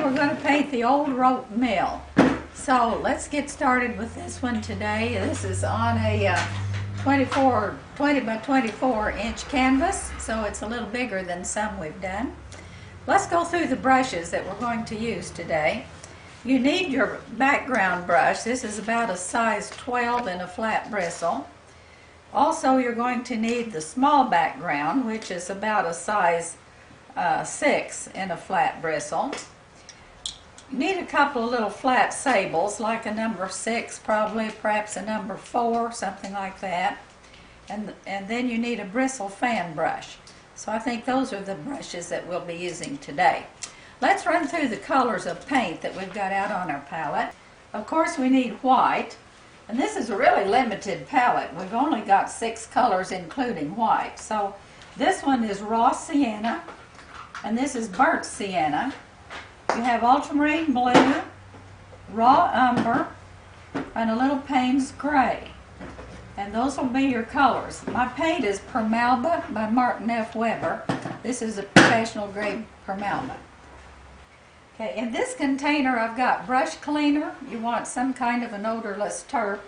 we're going to paint the old rope mill. So let's get started with this one today. This is on a 20 by 24 inch canvas, so it's a little bigger than some we've done. Let's go through the brushes that we're going to use today. You need your background brush. This is about a size 12 in a flat bristle. Also, you're going to need the small background, which is about a size 6 in a flat bristle. You need a couple of little flat sables, like a number 6 probably, perhaps a number 4, something like that. And then you need a bristle fan brush. So I think those are the brushes that we'll be using today. Let's run through the colors of paint that we've got out on our palette. Of course, we need white. And this is a really limited palette. We've only got 6 colors including white. So this one is raw sienna, and this is burnt sienna. You have ultramarine blue, raw umber, and a little Payne's gray. And those will be your colors. My paint is Permalba by Martin F. Weber. This is a professional grade Permalba. Okay, in this container I've got brush cleaner. You want some kind of an odorless turp.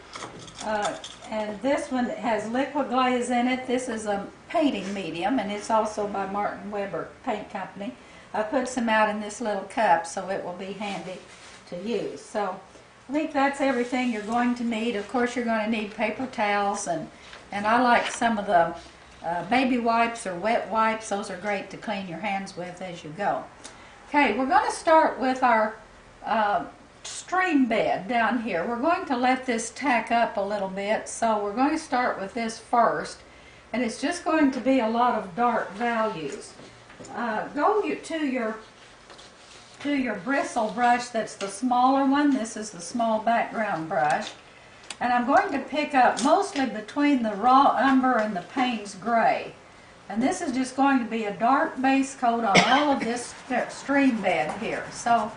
And this one has liquid glaze in it. This is a painting medium, and it's also by Martin Weber Paint Company. I put some out in this little cup so it will be handy to use. So I think that's everything you're going to need. Of course, you're going to need paper towels, and I like some of the baby wipes or wet wipes. Those are great to clean your hands with as you go. Okay, we're going to start with our stream bed down here. We're going to let this tack up a little bit, so we're going to start with this first, and it's just going to be a lot of dark values. Go to your bristle brush. That's the smaller one. This is the small background brush, and I'm going to pick up mostly between the raw umber and the Payne's gray. And this is just going to be a dark base coat on all of this stream bed here. So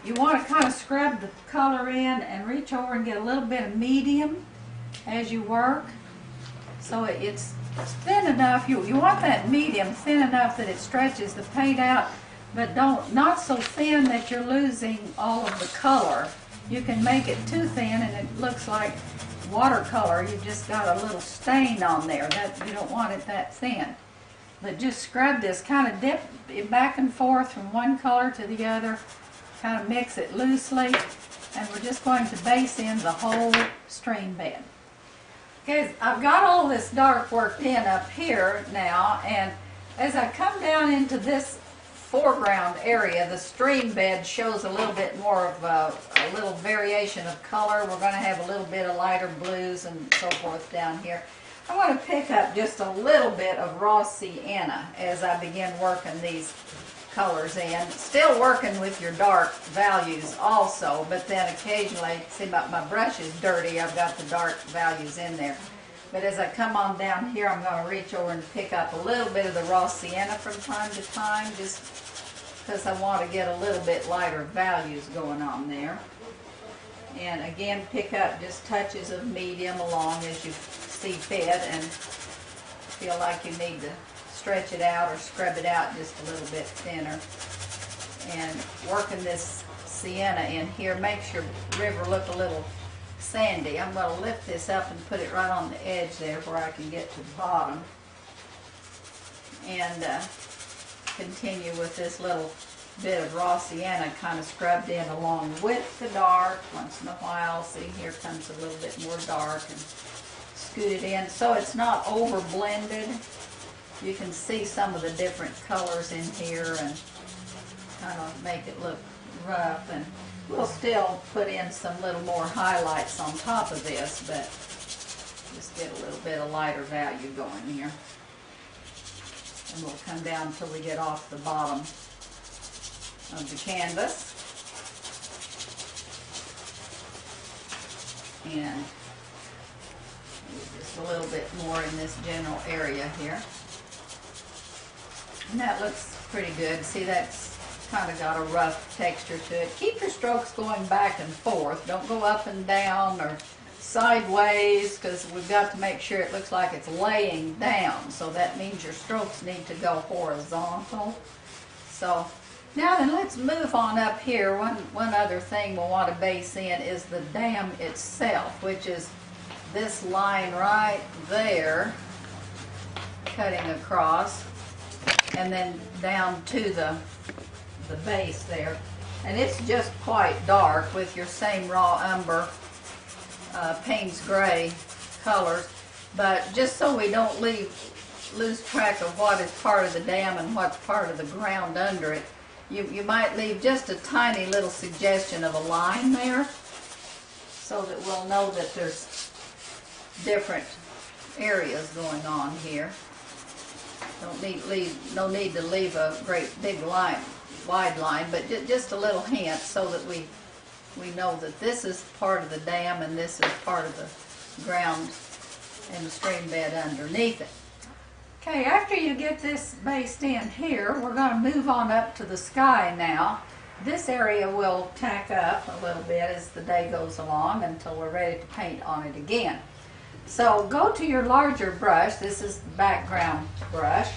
you want to kind of scrub the color in and reach over and get a little bit of medium as you work. So it's thin enough. You want that medium thin enough that it stretches the paint out, but not so thin that you're losing all of the color. You can make it too thin and it looks like watercolor. You've just got a little stain on there. You don't want it that thin. But just scrub this, kind of dip it back and forth from one color to the other, kind of mix it loosely, and we're just going to base in the whole stream bed. Okay, I've got all this dark worked in up here now, and as I come down into this foreground area, the stream bed shows a little bit more of a little variation of color. We're going to have a little bit of lighter blues and so forth down here. I want to pick up just a little bit of raw sienna as I begin working these colors in. Still working with your dark values also, but then occasionally, see, my brush is dirty, I've got the dark values in there. But as I come on down here, I'm going to reach over and pick up a little bit of the raw sienna from time to time, just because I want to get a little bit lighter values going on there. And again, pick up just touches of medium along as you see fit, and feel like you need to stretch it out or scrub it out just a little bit thinner. And working this sienna in here makes your river look a little sandy. I'm going to lift this up and put it right on the edge there where I can get to the bottom, and continue with this little bit of raw sienna kind of scrubbed in along with the dark. Once in a while, see, here comes a little bit more dark, and scoot it in so it's not over blended. You can see some of the different colors in here and kind of make it look rough, and we'll still put in some little more highlights on top of this, but just get a little bit of lighter value going here. And we'll come down until we get off the bottom of the canvas. And just a little bit more in this general area here. And that looks pretty good. See, that's kind of got a rough texture to it. Keep your strokes going back and forth. Don't go up and down or sideways, because we've got to make sure it looks like it's laying down. So that means your strokes need to go horizontal. So Now then, let's move on up here. One other thing we'll want to base in is the dam itself, which is this line right there, cutting across, and then down to the base there. And it's just quite dark with your same raw umber, Payne's gray colors. But just so we don't lose track of what is part of the dam and what's part of the ground under it, you might leave just a tiny little suggestion of a line there so that we'll know that there's different areas going on here. No need to leave a great big line, wide line, but just a little hint so that we know that this is part of the dam and this is part of the ground and the stream bed underneath it. Okay, after you get this based in here, we're going to move on up to the sky now. This area will tack up a little bit as the day goes along until we're ready to paint on it again. So go to your larger brush. This is the background brush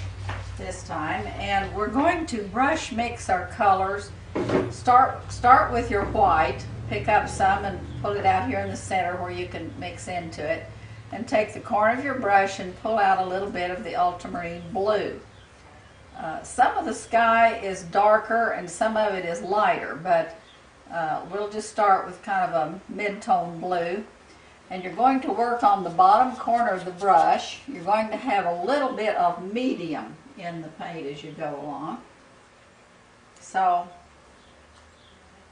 this time, and we're going to brush mix our colors. Start with your white, pick up some and put it out here in the center where you can mix into it. And take the corner of your brush and pull out a little bit of the ultramarine blue. Some of the sky is darker and some of it is lighter, but we'll just start with kind of a mid-tone blue. And you're going to work on the bottom corner of the brush. You're going to have a little bit of medium in the paint as you go along. So,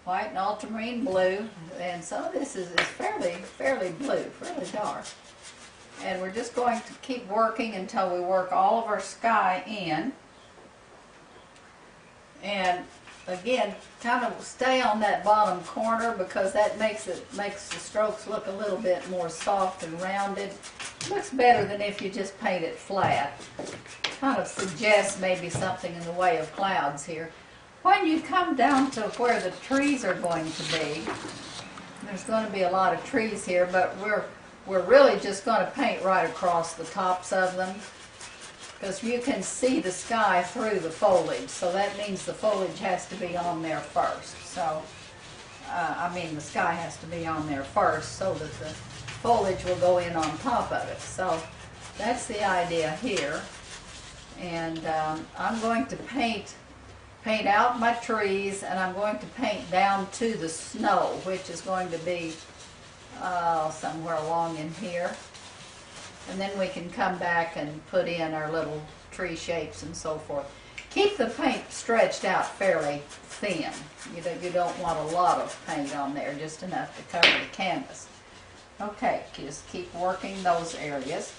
white and ultramarine blue, and some of this is fairly blue, fairly dark. And we're just going to keep working until we work all of our sky in. And again, kind of stay on that bottom corner because that makes the strokes look a little bit more soft and rounded. Looks better than if you just paint it flat. Kind of suggests maybe something in the way of clouds here. When you come down to where the trees are going to be, there's going to be a lot of trees here, but we're really just going to paint right across the tops of them because you can see the sky through the foliage, so that means the foliage has to be on there first. So, the sky has to be on there first so that the foliage will go in on top of it. So that's the idea here. And I'm going to paint out my trees, and I'm going to paint down to the snow, which is going to be somewhere along in here. And then we can come back and put in our little tree shapes and so forth. Keep the paint stretched out fairly thin. You don't want a lot of paint on there, just enough to cover the canvas. Okay, just keep working those areas.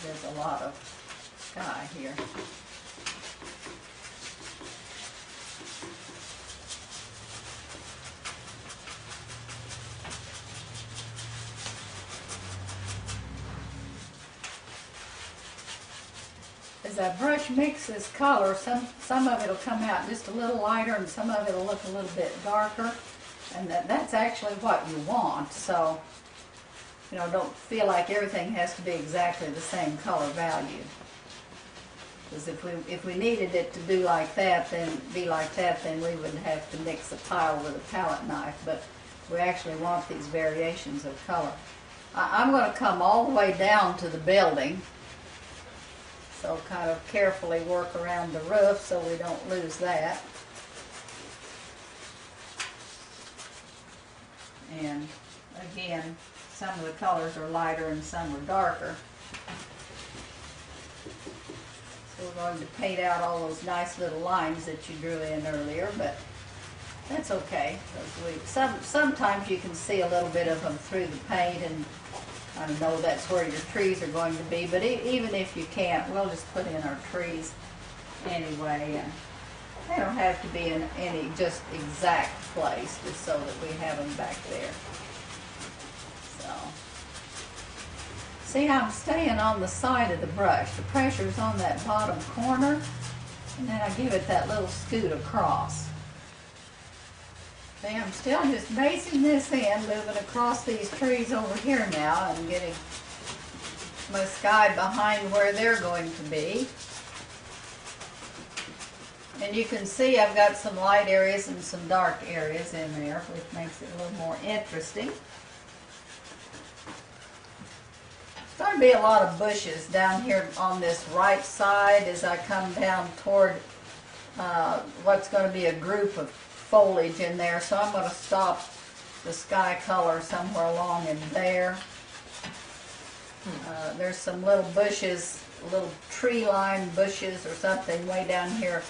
There's a lot of sky here. As I brush mixes color, some of it will come out just a little lighter and some of it will look a little bit darker, and that's actually what you want. So, don't feel like everything has to be exactly the same color value. Because if we needed it to be like that, then we would have to mix a pile with a palette knife. But we actually want these variations of color. I'm going to come all the way down to the building. So kind of carefully work around the roof so we don't lose that. And again, some of the colors are lighter and some are darker. So we're going to paint out all those nice little lines that you drew in earlier, but that's okay. Sometimes you can see a little bit of them through the paint, and I know that's where your trees are going to be, but even if you can't, we'll just put in our trees anyway, and they don't have to be in any just exact place, just so that we have them back there. So, see how I'm staying on the side of the brush. The pressure's on that bottom corner, and then I give it that little scoot across. See, I'm still just basing this in, moving across these trees over here now and getting my sky behind where they're going to be. And you can see I've got some light areas and some dark areas in there, which makes it a little more interesting. There's going to be a lot of bushes down here on this right side as I come down toward what's going to be a group of foliage in there. So I'm going to stop the sky color somewhere along in there. There's some little bushes, little tree-lined bushes or something way down here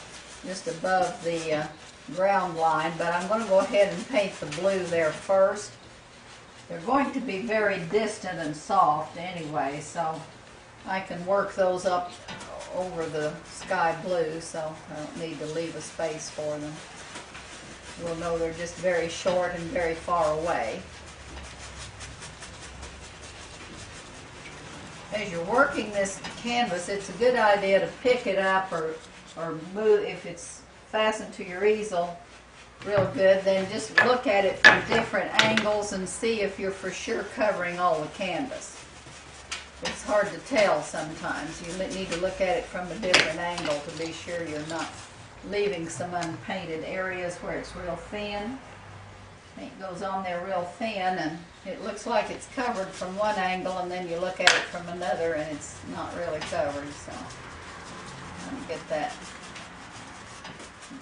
just above the ground line, but I'm going to go ahead and paint the blue there first. They're going to be very distant and soft anyway, so I can work those up over the sky blue, so I don't need to leave a space for them. We'll know they're just very short and very far away. As you're working this canvas, it's a good idea to pick it up or move, if it's fastened to your easel real good, then just look at it from different angles and see if you're for sure covering all the canvas. It's hard to tell sometimes. You need to look at it from a different angle to be sure you're not leaving some unpainted areas where it's real thin. Paint goes on there real thin and it looks like it's covered from one angle, and then you look at it from another and it's not really covered. So let me get that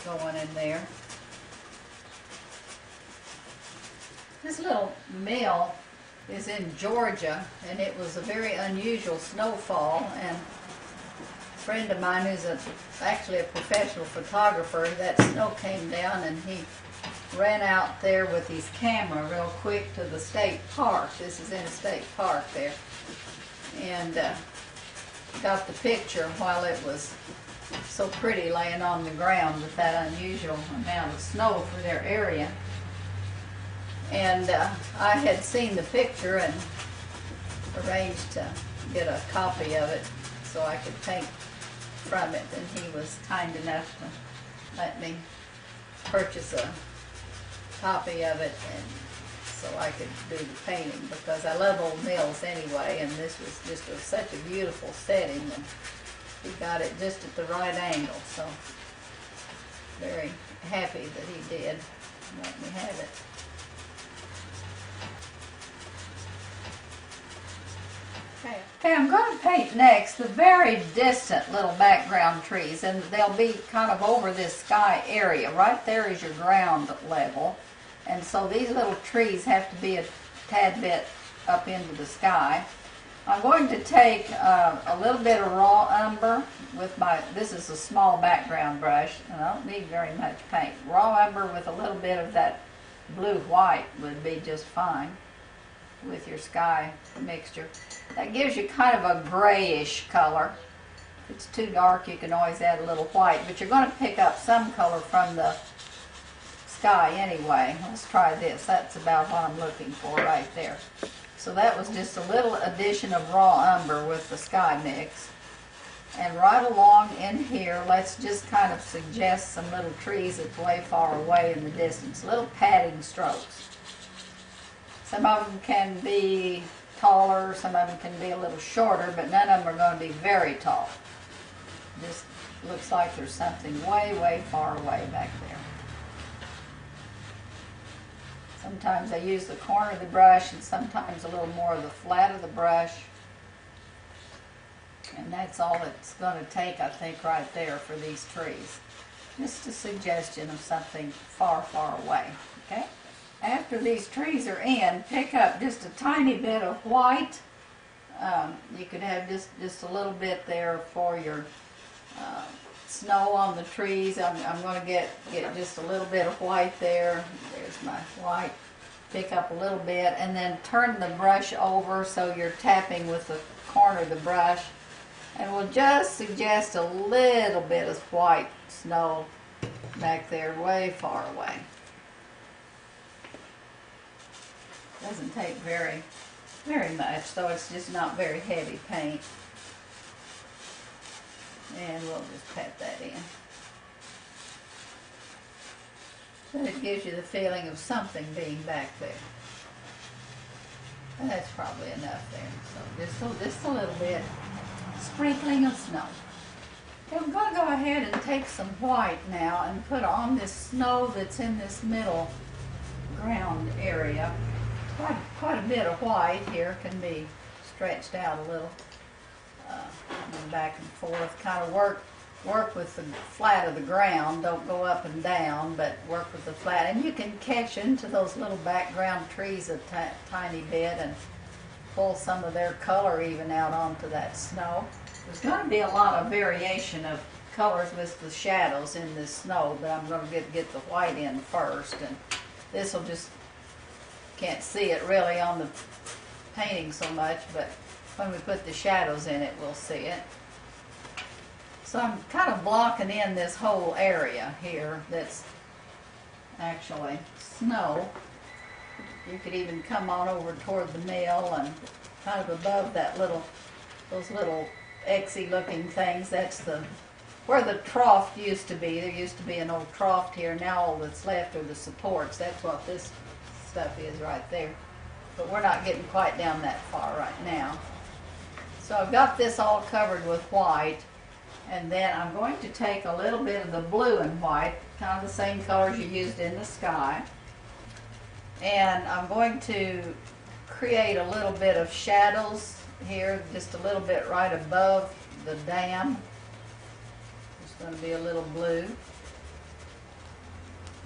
going in there. This little mill is in Georgia, and it was a very unusual snowfall, and a friend of mine who's actually a professional photographer, that snow came down and he ran out there with his camera real quick to the state park. This is in a state park there, and got the picture while it was so pretty laying on the ground with that unusual amount of snow for their area. And I had seen the picture and arranged to get a copy of it so I could paint from it, and he was kind enough to let me purchase a copy of it, and so I could do the painting, because I love old mills anyway, and this was just such a beautiful setting, and he got it just at the right angle, so very happy that he did let me have it. Okay, I'm going to paint next the very distant little background trees, and they'll be kind of over this sky area. Right there is your ground level, and so these little trees have to be a tad bit up into the sky. I'm going to take a little bit of raw umber with this is a small background brush, and I don't need very much paint. Raw umber with a little bit of that blue-white would be just fine with your sky mixture. That gives you kind of a grayish color. If it's too dark, you can always add a little white, but you're going to pick up some color from the sky anyway. Let's try this. That's about what I'm looking for right there. So that was just a little addition of raw umber with the sky mix. And right along in here, let's just kind of suggest some little trees that's way far away in the distance. Little padding strokes. Some of them can be taller, some of them can be a little shorter, but none of them are going to be very tall. Just looks like there's something way, way far away back there. Sometimes I use the corner of the brush, and sometimes a little more of the flat of the brush. And that's all it's going to take, I think, right there for these trees. Just a suggestion of something far, far away. Okay? After these trees are in, pick up just a tiny bit of white. You could have just a little bit there for your snow on the trees. I'm going to get just a little bit of white there. There's my white. Pick up a little bit, and then turn the brush over so you're tapping with the corner of the brush. And we'll just suggest a little bit of white snow back there, way far away. Doesn't take very much, so it's just not very heavy paint. And we'll just pat that in. So it gives you the feeling of something being back there. And that's probably enough there. So just a little bit, sprinkling of snow. I'm going to go ahead and take some white now and put on this snow that's in this middle ground area. Quite a bit of white here, can be stretched out a little, back and forth. Kind of work with the flat of the ground. Don't go up and down, but work with the flat. And you can catch into those little background trees a tiny bit and pull some of their color even out onto that snow. There's going to be a lot of variation of colors with the shadows in this snow, but I'm going to get the white in first, and this will just, can't see it really on the painting so much, but when we put the shadows in it, we'll see it. So I'm kind of blocking in this whole area here that's actually snow. You could even come on over toward the mill and kind of above that those little Xy looking things. That's where the trough used to be. There used to be an old trough here. Now all that's left are the supports. That's what this stuff is right there. But we're not getting quite down that far right now. So I've got this all covered with white, and then I'm going to take a little bit of the blue and white, kind of the same colors you used in the sky, and I'm going to create a little bit of shadows here, just a little bit right above the dam. There's going to be a little blue.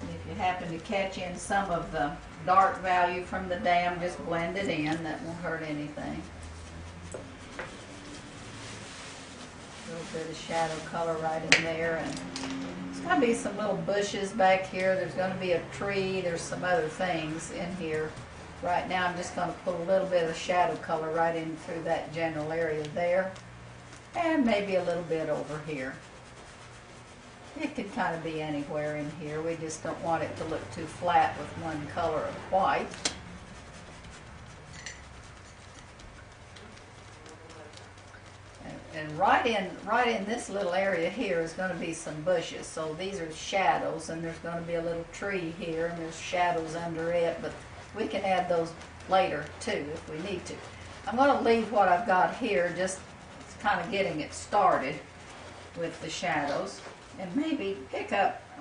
And if you happen to catch in some of the dark value from the dam, just blend it in. That won't hurt anything. A little bit of shadow color right in there. And there's going to be some little bushes back here. There's going to be a tree. There's some other things in here. Right now I'm just going to put a little bit of shadow color right in through that general area there. And maybe a little bit over here. It could kind of be anywhere in here. We just don't want it to look too flat with one color of white. And right in this little area here is going to be some bushes. So these are shadows, and there's going to be a little tree here, and there's shadows under it, but we can add those later too if we need to. I'm going to leave what I've got here, just kind of getting it started with the shadows, and maybe I'm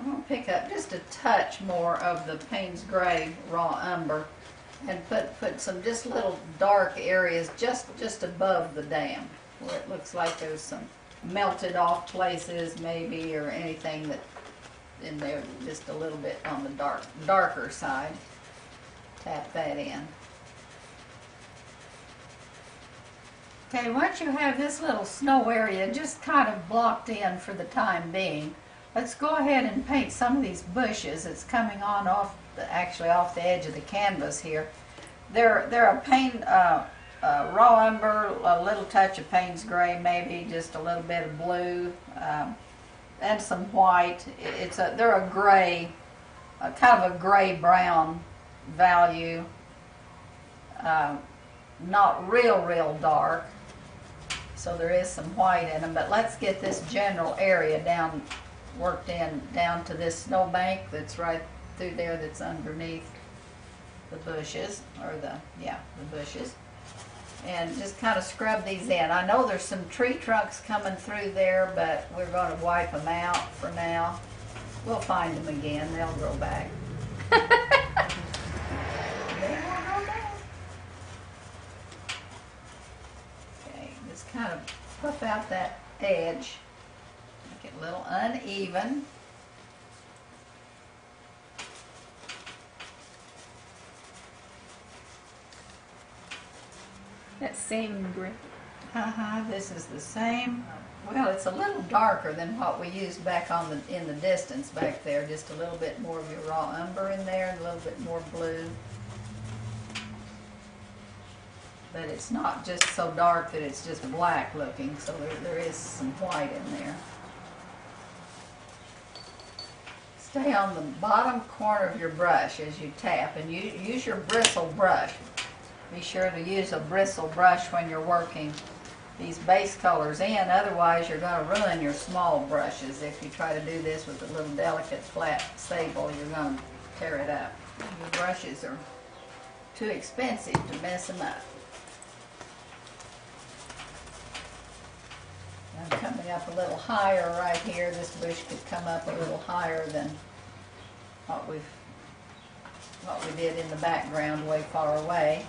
going to pick up just a touch more of the Payne's Gray raw umber and put some just little dark areas just above the dam, where it looks like there's some melted off places maybe, or anything that in there just a little bit on the darker side. Tap that in. Okay, once you have this little snow area just kind of blocked in for the time being, let's go ahead and paint some of these bushes. It's coming on actually off the edge of the canvas here. They're a raw umber, a little touch of Payne's Gray, maybe just a little bit of blue, and some white. They're a gray, kind of a gray-brown value, not real dark, so there is some white in them. But let's get this general area worked in down to this snowbank that's right through there, that's underneath the bushes, or the bushes, and just kind of scrub these in. I know there's some tree trunks coming through there, but we're going to wipe them out for now. We'll find them again. They'll grow back. Okay, just kind of puff out that edge, make it a little uneven. That same green. This is the same. Well, it's a little darker than what we used back in the distance back there. Just a little bit more of your raw umber in there, and a little bit more blue. But it's not just so dark that it's just black looking, so there is some white in there. Stay on the bottom corner of your brush as you tap, and use your bristle brush. Be sure to use a bristle brush when you're working these base colors in, otherwise you're going to ruin your small brushes. If you try to do this with a little delicate flat sable, you're going to tear it up. Your brushes are too expensive to mess them up. I'm coming Coming up a little higher right here. This bush could come up a little higher than what we did in the background way far away.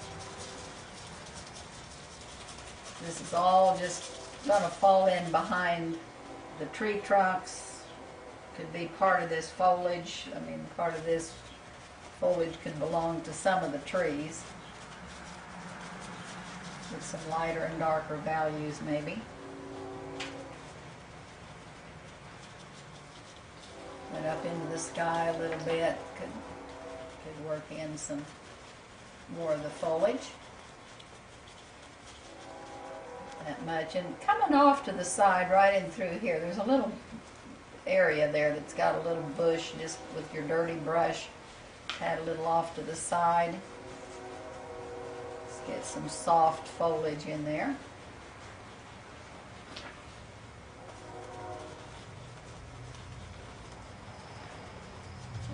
This is all just going to fall in behind the tree trunks. Could be part of this foliage. I mean, part of this foliage could belong to some of the trees, with some lighter and darker values maybe. Went up into the sky a little bit. Could work in some more of the foliage. That much. And coming off to the side, right in through here, there's a little area there that's got a little bush. Just with your dirty brush, add a little off to the side. Let's get some soft foliage in there.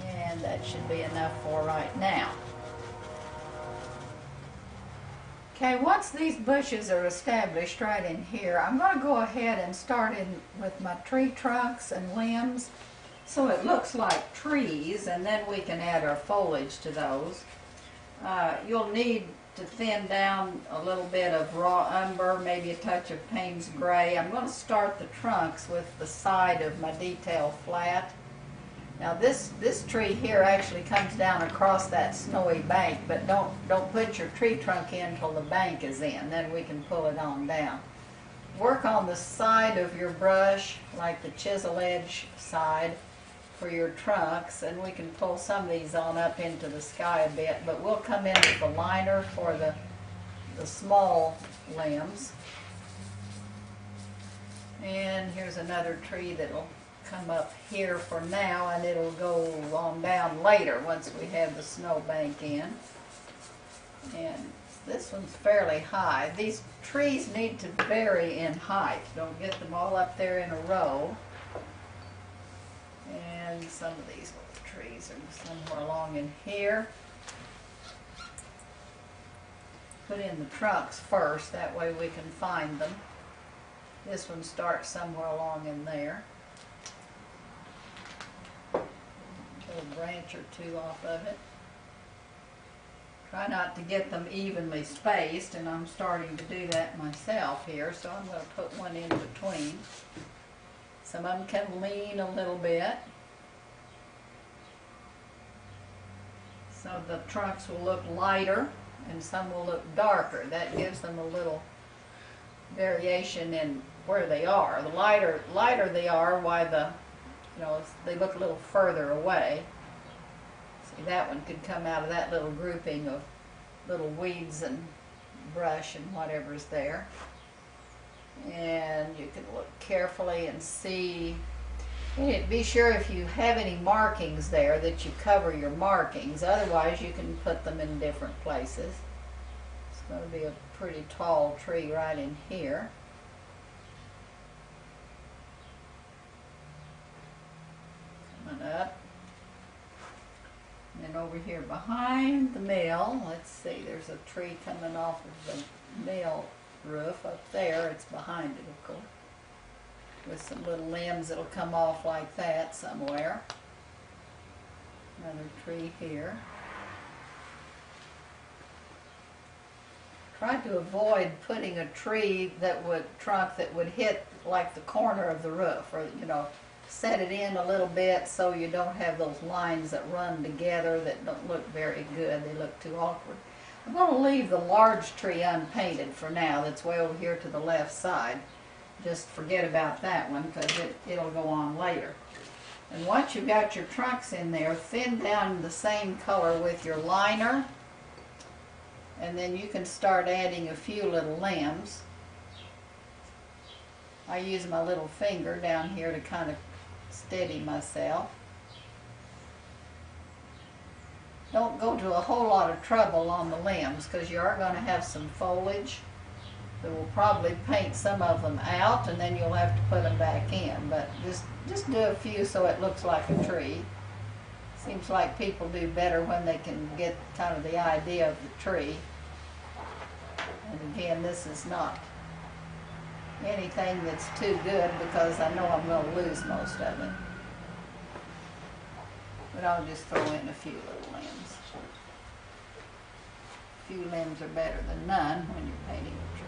And that should be enough for right now. Okay, once these bushes are established right in here, I'm going to go ahead and start in with my tree trunks and limbs so it looks like trees, and then we can add our foliage to those. You'll need to thin down a little bit of raw umber, maybe a touch of Payne's Gray. I'm going to start the trunks with the side of my detail flat. Now this tree here actually comes down across that snowy bank, but don't put your tree trunk in until the bank is in, then we can pull it on down. Work on the side of your brush, like the chisel edge side for your trunks, and we can pull some of these on up into the sky a bit, but we'll come in with the liner for the small limbs. And here's another tree that'll come up here for now, and it'll go on down later once we have the snow bank in. And this one's fairly high. These trees need to vary in height. Don't get them all up there in a row. And some of these little trees are somewhere along in here. Put in the trunks first, that way we can find them. This one starts somewhere along in there. A branch or two off of it. Try not to get them evenly spaced, and I'm starting to do that myself here, so I'm going to put one in between. Some of them can lean a little bit, so the trunks will look lighter and some will look darker. That gives them a little variation in where they are. The lighter they are, why they look a little further away. See, that one could come out of that little grouping of little weeds and brush and whatever's there. And you can look carefully and see. And be sure if you have any markings there that you cover your markings. Otherwise you can put them in different places. It's going to be a pretty tall tree right in here. Up. And then over here behind the mill, let's see, there's a tree coming off of the mill roof up there. It's behind it, of course, with some little limbs that'll come off like that somewhere. Another tree here. Try to avoid putting a tree trunk that would hit like the corner of the roof, or set it in a little bit so you don't have those lines that run together that don't look very good. They look too awkward. I'm going to leave the large tree unpainted for now. That's way over here to the left side. Just forget about that one because it'll go on later. And once you've got your trunks in there, thin down the same color with your liner, and then you can start adding a few little limbs. I use my little finger down here to kind of steady myself. Don't go to a whole lot of trouble on the limbs because you are going to have some foliage that will probably paint some of them out, and then you'll have to put them back in. But just do a few so it looks like a tree. Seems like people do better when they can get kind of the idea of the tree. And again, this is not anything that's too good because I know I'm going to lose most of it. But I'll just throw in a few little limbs. A few limbs are better than none when you're painting a tree.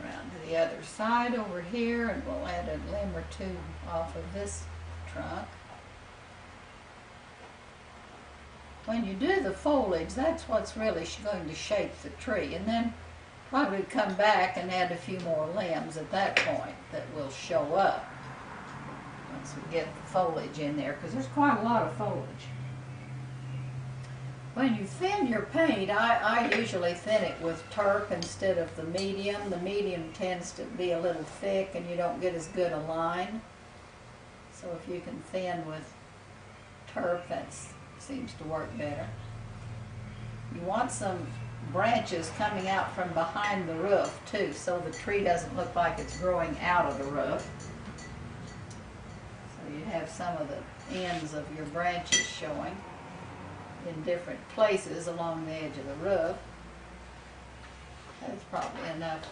Around to the other side over here, and we'll add a limb or two off of this trunk. When you do the foliage, that's what's really going to shape the tree, and then probably come back and add a few more limbs at that point that will show up once we get the foliage in there, because there's quite a lot of foliage. When you thin your paint, I usually thin it with turp instead of the medium. The medium tends to be a little thick and you don't get as good a line. So if you can thin with turp, that seems to work better. You want some branches coming out from behind the roof too, so the tree doesn't look like it's growing out of the roof. So you have some of the ends of your branches showing in different places along the edge of the roof. That's probably enough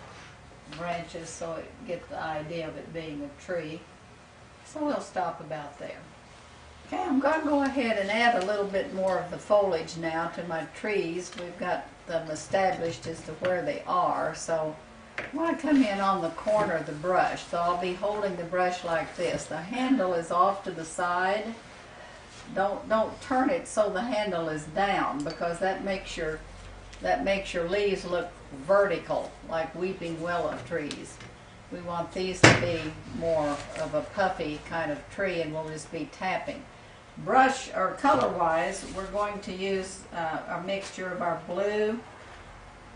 branches so it get the idea of it being a tree. So we'll stop about there. Okay, I'm going to go ahead and add a little bit more of the foliage now to my trees. We've got them established as to where they are, so I want to come in on the corner of the brush. So I'll be holding the brush like this. The handle is off to the side. Don't turn it so the handle is down, because that makes your leaves look vertical, like weeping willow trees. We want these to be more of a puffy kind of tree, and we'll just be tapping. Brush or color-wise, we're going to use a mixture of our blue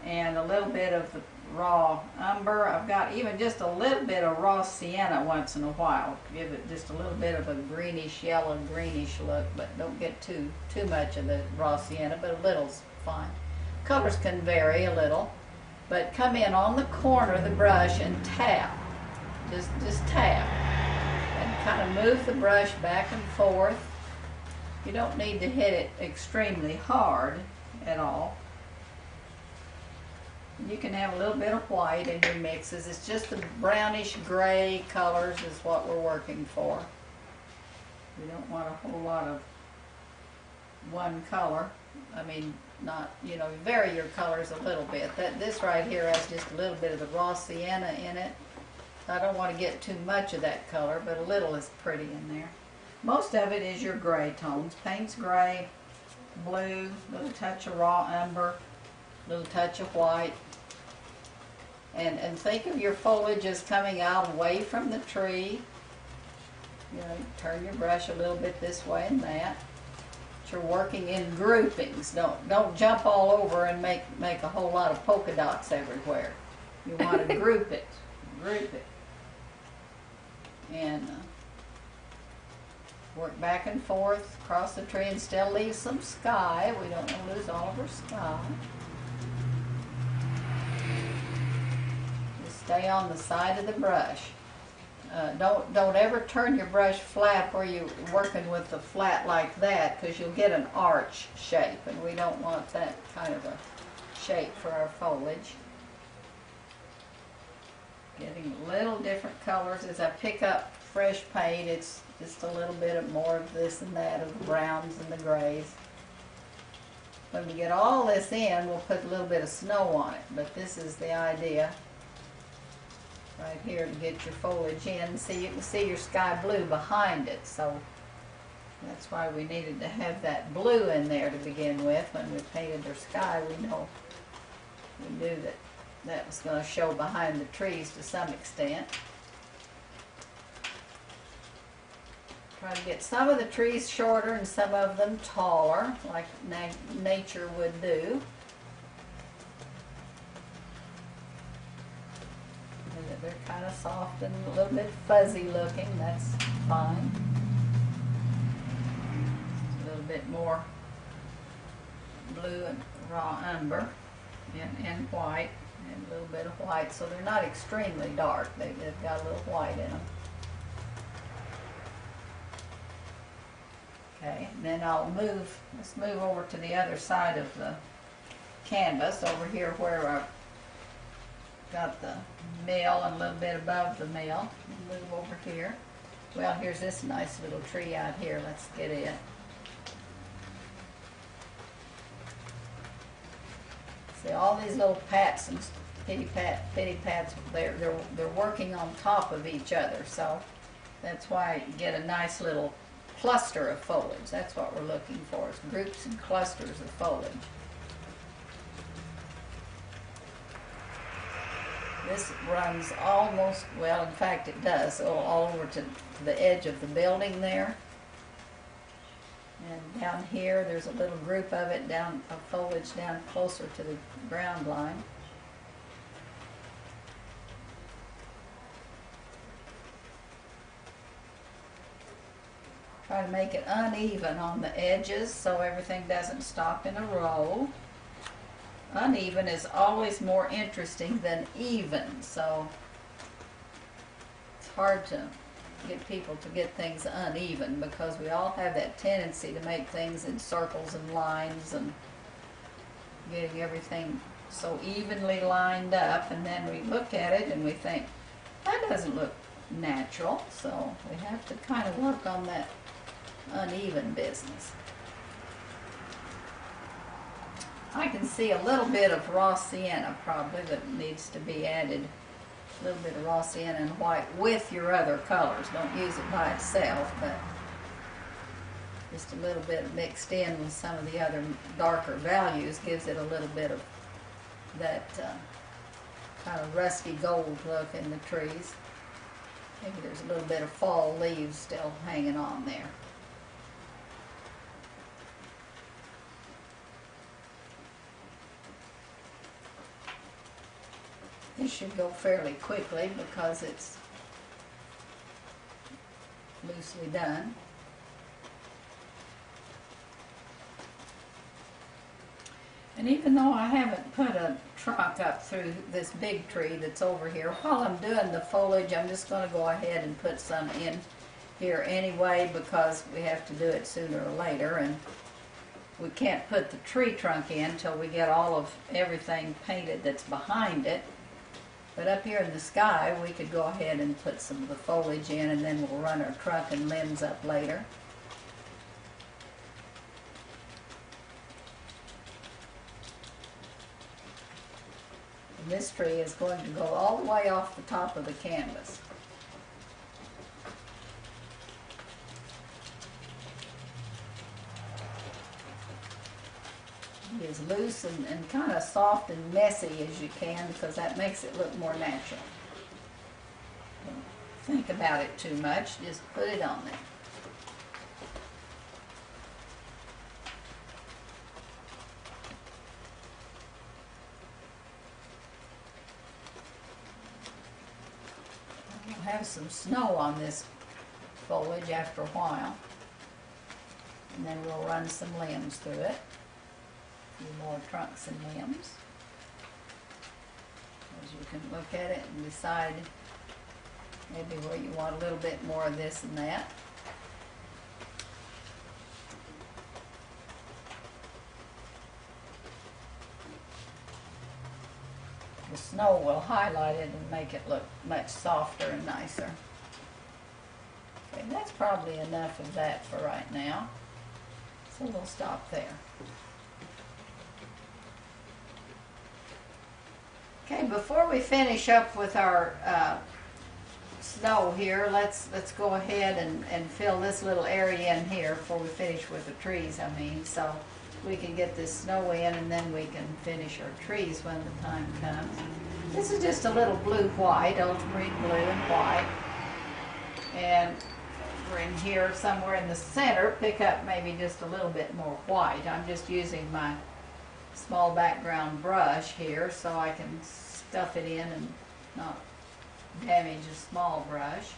and a little bit of the raw umber. I've got even just a little bit of raw sienna once in a while. Give it just a little bit of a greenish, yellow, greenish look, but don't get too much of the raw sienna, but a little's fine. Colors can vary a little, but come in on the corner of the brush and tap. Just tap. And kind of move the brush back and forth. You don't need to hit it extremely hard at all. You can have a little bit of white in your mixes. It's just the brownish gray colors is what we're working for. We don't want a whole lot of one color. I mean, not, you know, vary your colors a little bit. This right here has just a little bit of the raw sienna in it. I don't want to get too much of that color, but a little is pretty in there. Most of it is your gray tones. Paint's gray, blue, a little touch of raw umber, a little touch of white. And think of your foliage as coming out away from the tree. You know, turn your brush a little bit this way and that. But you're working in groupings. Don't jump all over and make a whole lot of polka dots everywhere. You want to group it. Group it. And work back and forth across the tree and still leave some sky. We don't want to lose all of our sky. Just stay on the side of the brush. Don't ever turn your brush flat where you're working with the flat like that, because you'll get an arch shape, and we don't want that kind of a shape for our foliage. Getting little different colors as I pick up fresh paint. It's just a little bit more of this and that, of the browns and the grays. When we get all this in, we'll put a little bit of snow on it, but this is the idea right here to get your foliage in. See, you can see your sky blue behind it, so that's why we needed to have that blue in there to begin with. When we painted our sky, we knew that was going to show behind the trees to some extent. Try to get some of the trees shorter and some of them taller, like nature would do. And they're kind of soft and a little bit fuzzy looking. That's fine. A little bit more blue and raw umber and white. And a little bit of white, so they're not extremely dark. They've got a little white in them. Okay, and then let's move over to the other side of the canvas, over here where I've got the mill and a little bit above the mill. Move over here. Well, here's this nice little tree out here. Let's get it. See all these little pats and pitty pats. They're working on top of each other, so that's why you get a nice little cluster of foliage. That's what we're looking for, is groups and clusters of foliage. This runs almost, well, in fact it does, all over to the edge of the building there. And down here, there's a little group of it, of foliage down closer to the ground line. Try to make it uneven on the edges so everything doesn't stop in a row. Uneven is always more interesting than even, so it's hard to get people to get things uneven, because we all have that tendency to make things in circles and lines and getting everything so evenly lined up, and then we look at it and we think, that doesn't look natural, so we have to kind of work on that uneven business. I can see a little bit of raw sienna probably that needs to be added. A little bit of raw sienna and white with your other colors. Don't use it by itself, but just a little bit mixed in with some of the other darker values gives it a little bit of that kind of rusty gold look in the trees. Maybe there's a little bit of fall leaves still hanging on there. This should go fairly quickly because it's loosely done. And even though I haven't put a trunk up through this big tree that's over here, while I'm doing the foliage, I'm just going to go ahead and put some in here anyway, because we have to do it sooner or later, and we can't put the tree trunk in until we get all of everything painted that's behind it. But up here in the sky, we could go ahead and put some of the foliage in, and then we'll run our trunk and limbs up later. And this tree is going to go all the way off the top of the canvas. Be as loose and kind of soft and messy as you can, because that makes it look more natural. Don't think about it too much, just put it on there. We'll have some snow on this foliage after a while, and then we'll run some limbs through it. A few more trunks and limbs. As you can look at it and decide maybe where you want a little bit more of this and that. The snow will highlight it and make it look much softer and nicer. Okay, that's probably enough of that for right now, so we'll stop there. Okay, before we finish up with our snow here, let's go ahead and fill this little area in here before we finish with the trees, I mean, so we can get this snow in, and then we can finish our trees when the time comes. This is just a little blue-white, ultramarine blue and white. And we're in here somewhere in the center, pick up maybe just a little bit more white. I'm just using my small background brush here so I can stuff it in and not damage a small brush.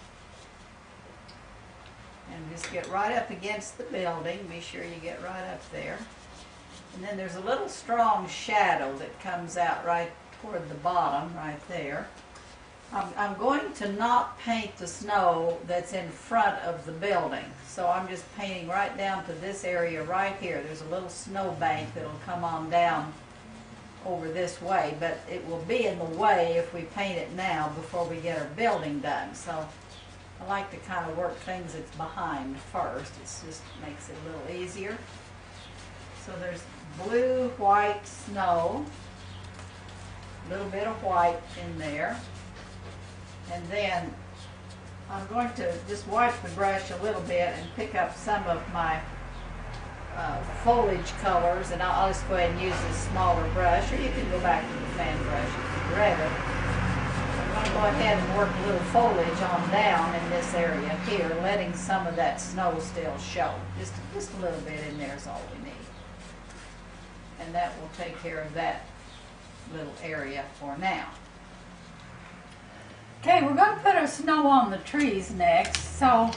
And just get right up against the building. Be sure you get right up there. And then there's a little strong shadow that comes out right toward the bottom right there. I'm going to not paint the snow that's in front of the building. So I'm just painting right down to this area right here. There's a little snow bank that'll come on down over this way, but it will be in the way if we paint it now before we get our building done. So I like to kind of work things that's behind first. It just makes it a little easier. So there's blue, white snow, a little bit of white in there. And then I'm going to just wipe the brush a little bit and pick up some of my foliage colors, and I'll just go ahead and use this smaller brush, or you can go back to the fan brush if you'd rather. I'm going to go ahead and work a little foliage on down in this area here, letting some of that snow still show. Just a little bit in there is all we need. And that will take care of that little area for now. Okay, we're going to put our snow on the trees next. So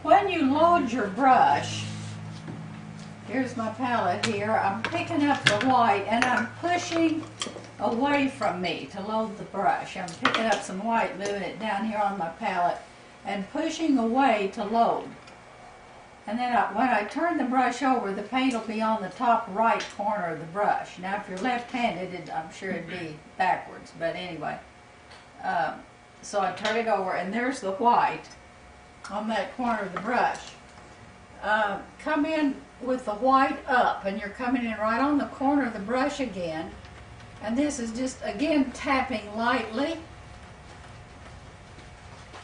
when you load your brush, here's my palette here, I'm picking up the white and I'm pushing away from me to load the brush. I'm picking up some white, moving it down here on my palette and pushing away to load. And then when I turn the brush over, the paint will be on the top right corner of the brush. Now if you're left-handed, I'm sure it'd be backwards, but anyway. So I turn it over and there's the white on that corner of the brush. Come in with the white up, and you're coming in right on the corner of the brush again, and this is just again tapping lightly,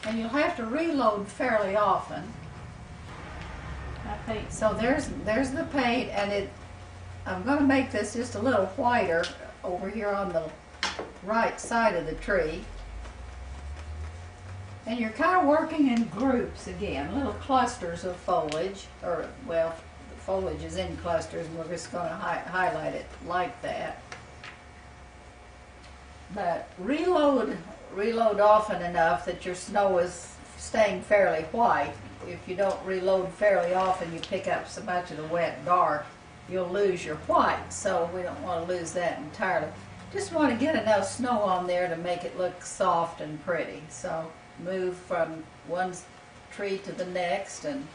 and you'll have to reload fairly often. So there's the paint, and I'm going to make this just a little whiter over here on the right side of the tree. And you're kind of working in groups again, little clusters of foliage, or, well, the foliage is in clusters, and we're just going to highlight it like that. But reload often enough that your snow is staying fairly white. If you don't reload fairly often, you pick up so much of the wet dark, you'll lose your white, so we don't want to lose that entirely. Just want to get enough snow on there to make it look soft and pretty. So move from one tree to the next, and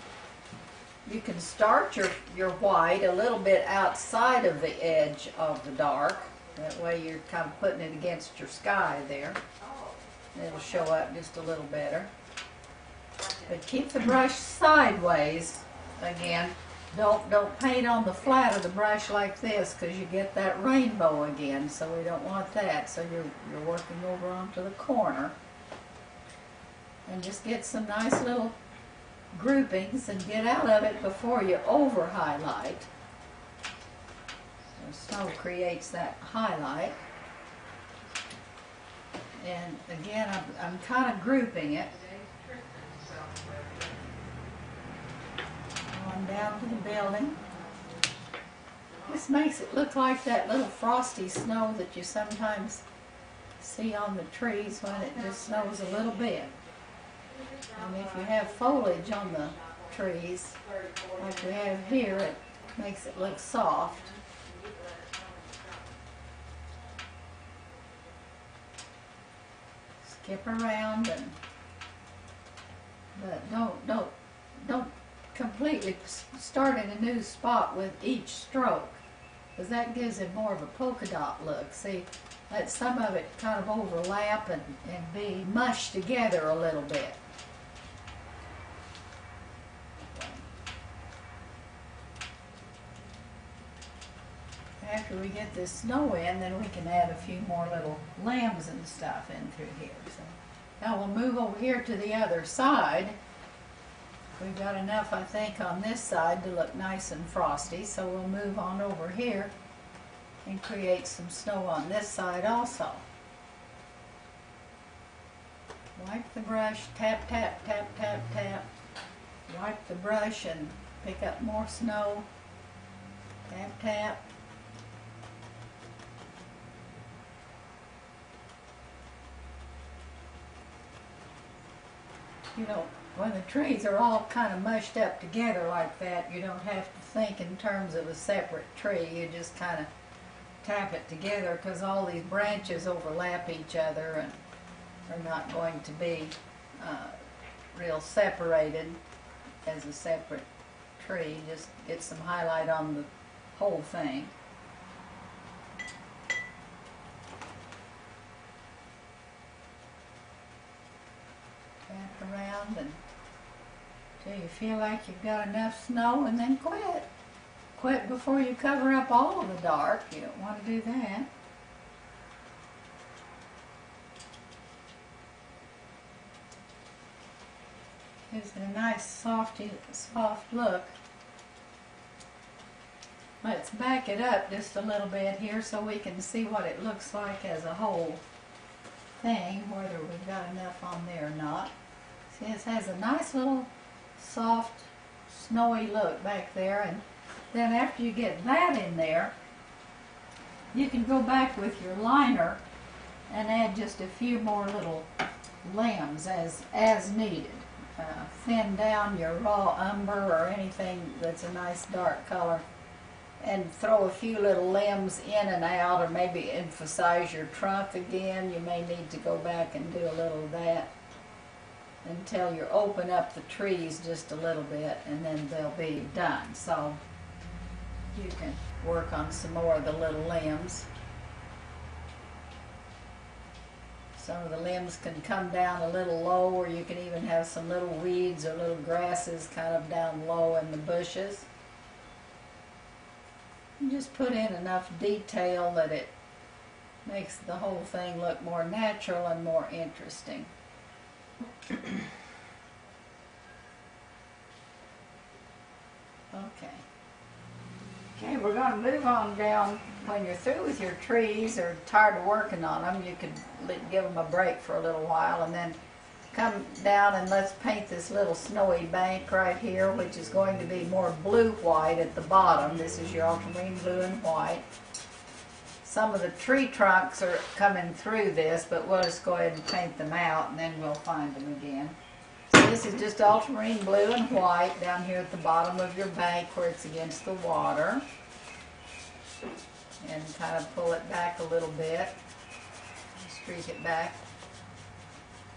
you can start your white a little bit outside of the edge of the dark. That way you're kind of putting it against your sky there. It'll show up just a little better. But keep the brush sideways. Again, don't paint on the flat of the brush like this, because you get that rainbow again, so we don't want that. So you're working over onto the corner. And just get some nice little groupings and get out of it before you over highlight. The snow creates that highlight. And again, I'm kind of grouping it. On down to the building. This makes it look like that little frosty snow that you sometimes see on the trees when it just snows a little bit. And if you have foliage on the trees, like we have here, it makes it look soft. Skip around, but don't completely start in a new spot with each stroke, because that gives it more of a polka dot look. See, let some of it kind of overlap and be mushed together a little bit. After we get this snow in, then we can add a few more little limbs and stuff in through here. So now we'll move over here to the other side. We've got enough, I think, on this side to look nice and frosty, so we'll move on over here and create some snow on this side also. Wipe the brush, tap, tap, tap, tap, tap. Wipe the brush and pick up more snow. Tap, tap. You know, when the trees are all kind of mushed up together like that, you don't have to think in terms of a separate tree. You just kind of tap it together, because all these branches overlap each other, and are not going to be real separated as a separate tree. Just get some highlight on the whole thing. Tap around until you feel like you've got enough snow, and then quit. Quit before you cover up all of the dark. You don't want to do that. Gives it a nice soft look. Let's back it up just a little bit here so we can see what it looks like as a whole thing, whether we've got enough on there or not. See, it has a nice little soft snowy look back there, and then after you get that in there, you can go back with your liner and add just a few more little limbs as needed. Thin down your raw umber or anything that's a nice dark color, and throw a few little limbs in and out, or maybe emphasize your trunk again. You may need to go back and do a little of that until you open up the trees just a little bit, and then they'll be done. So you can work on some more of the little limbs. Some of the limbs can come down a little low, or you can even have some little weeds or little grasses kind of down low in the bushes. You just put in enough detail that it makes the whole thing look more natural and more interesting. Okay, we're going to move on down. When you're through with your trees or tired of working on them, you could give them a break for a little while, and then come down and let's paint this little snowy bank right here, which is going to be more blue-white at the bottom. This is your ultramarine blue and white. Some of the tree trunks are coming through this, but we'll just go ahead and paint them out, and then we'll find them again. So this is just ultramarine blue and white down here at the bottom of your bank where it's against the water. And kind of pull it back a little bit, streak it back,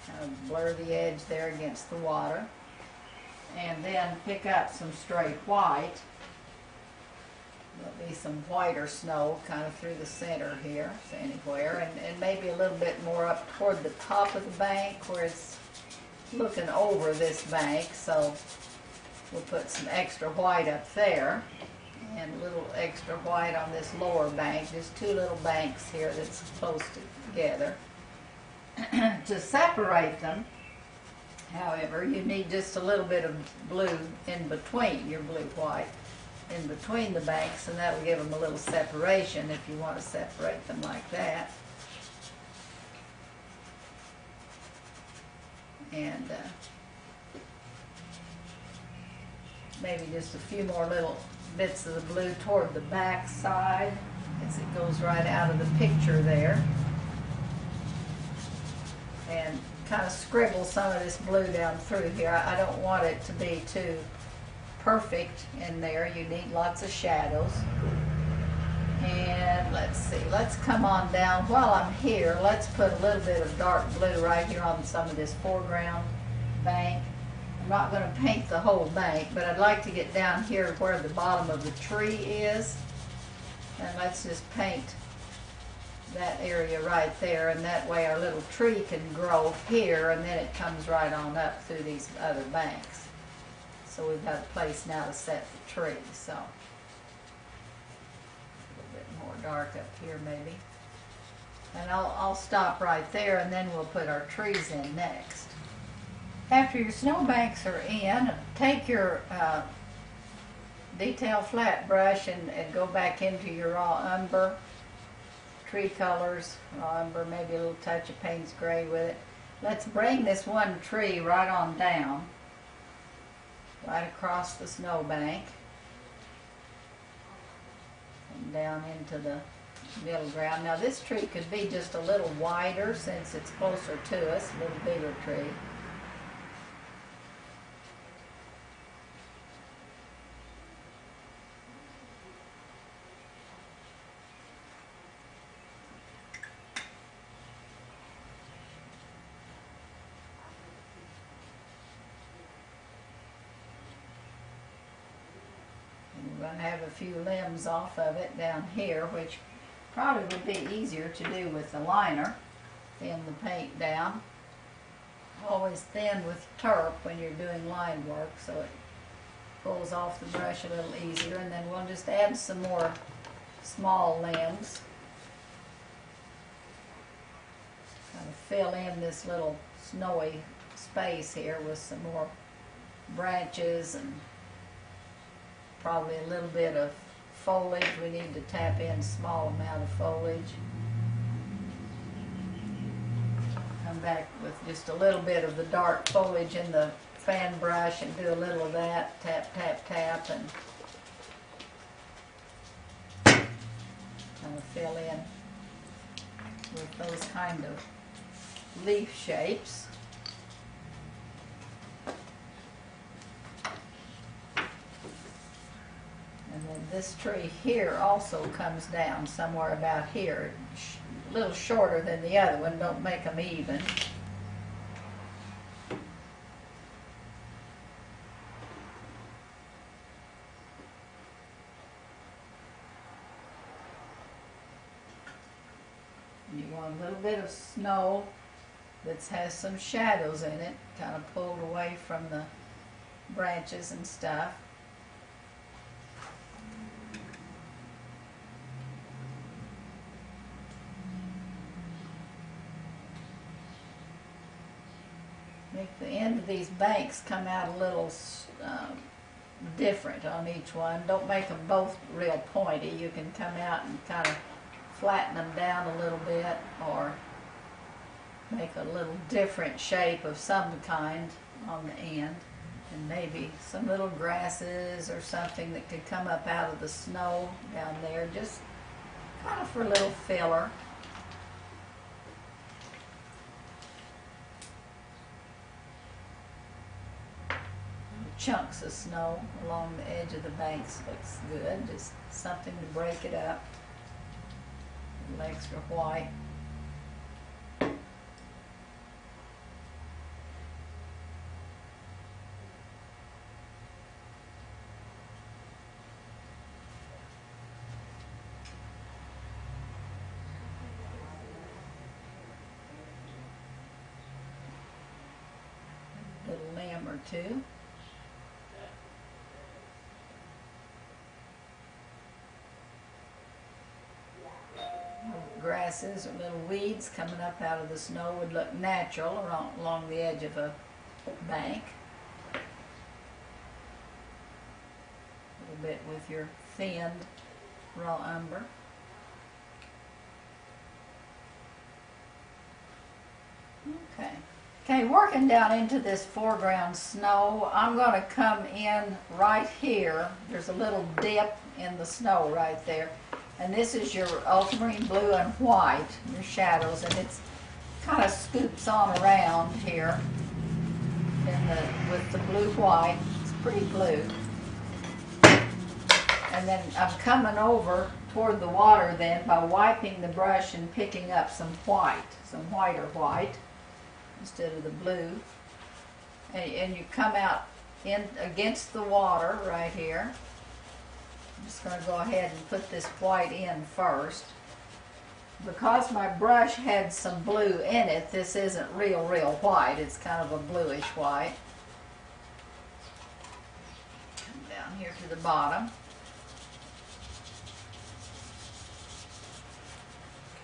kind of blur the edge there against the water, and then pick up some straight white. There'll be some whiter snow kind of through the center here, so anywhere, and maybe a little bit more up toward the top of the bank where it's looking over this bank, so we'll put some extra white up there. And a little extra white on this lower bank, just two little banks here that's close together. To separate them, however, you need just a little bit of blue in between your blue-white, in between the banks, and that will give them a little separation if you want to separate them like that. And maybe just a few more little bits of the blue toward the back side as it goes right out of the picture there, and kind of scribble some of this blue down through here. I don't want it to be too perfect in there. You need lots of shadows. And let's see, let's come on down. While I'm here, let's put a little bit of dark blue right here on some of this foreground bank. I'm not going to paint the whole bank, but I'd like to get down here where the bottom of the tree is, and let's just paint that area right there, and that way our little tree can grow here, and then it comes right on up through these other banks. So we've got a place now to set the tree. So a little bit more dark up here maybe, and I'll stop right there, and then we'll put our trees in next. After your snowbanks are in, take your detail flat brush and go back into your raw umber, tree colors, raw umber, maybe a little touch of Payne's Gray with it. Let's bring this one tree right on down, right across the snowbank, and down into the middle ground. Now this tree could be just a little wider since it's closer to us, a little bigger tree. We're going to have a few limbs off of it down here, which probably would be easier to do with the liner. Thin the paint down. Always thin with turp when you're doing line work, so it pulls off the brush a little easier. And then we'll just add some more small limbs. Kind of fill in this little snowy space here with some more branches and probably a little bit of foliage. We need to tap in a small amount of foliage. Come back with just a little bit of the dark foliage in the fan brush and do a little of that. Tap, tap, tap, and kind of fill in with those kind of leaf shapes. And then this tree here also comes down somewhere about here, a little shorter than the other one. Don't make them even. You want a little bit of snow that has some shadows in it, kind of pulled away from the branches and stuff. Make the end of these banks come out a little different on each one. Don't make them both real pointy. You can come out and kind of flatten them down a little bit, or make a little different shape of some kind on the end. And maybe some little grasses or something that could come up out of the snow down there, just kind of for a little filler. Chunks of snow along the edge of the banks looks good. Just something to break it up. A little extra white. A little limb or two. Grasses or little weeds coming up out of the snow would look natural along the edge of a bank. A little bit with your thinned raw umber. Okay, working down into this foreground snow, I'm going to come in right here. There's a little dip in the snow right there. And this is your ultramarine blue and white, your shadows, and it's kind of scoops on around here with the blue-white. It's pretty blue. And then I'm coming over toward the water then by wiping the brush and picking up some whiter white instead of the blue. And you come out in against the water right here. I'm just going to go ahead and put this white in first. Because my brush had some blue in it, this isn't real white. It's kind of a bluish white. Come down here to the bottom.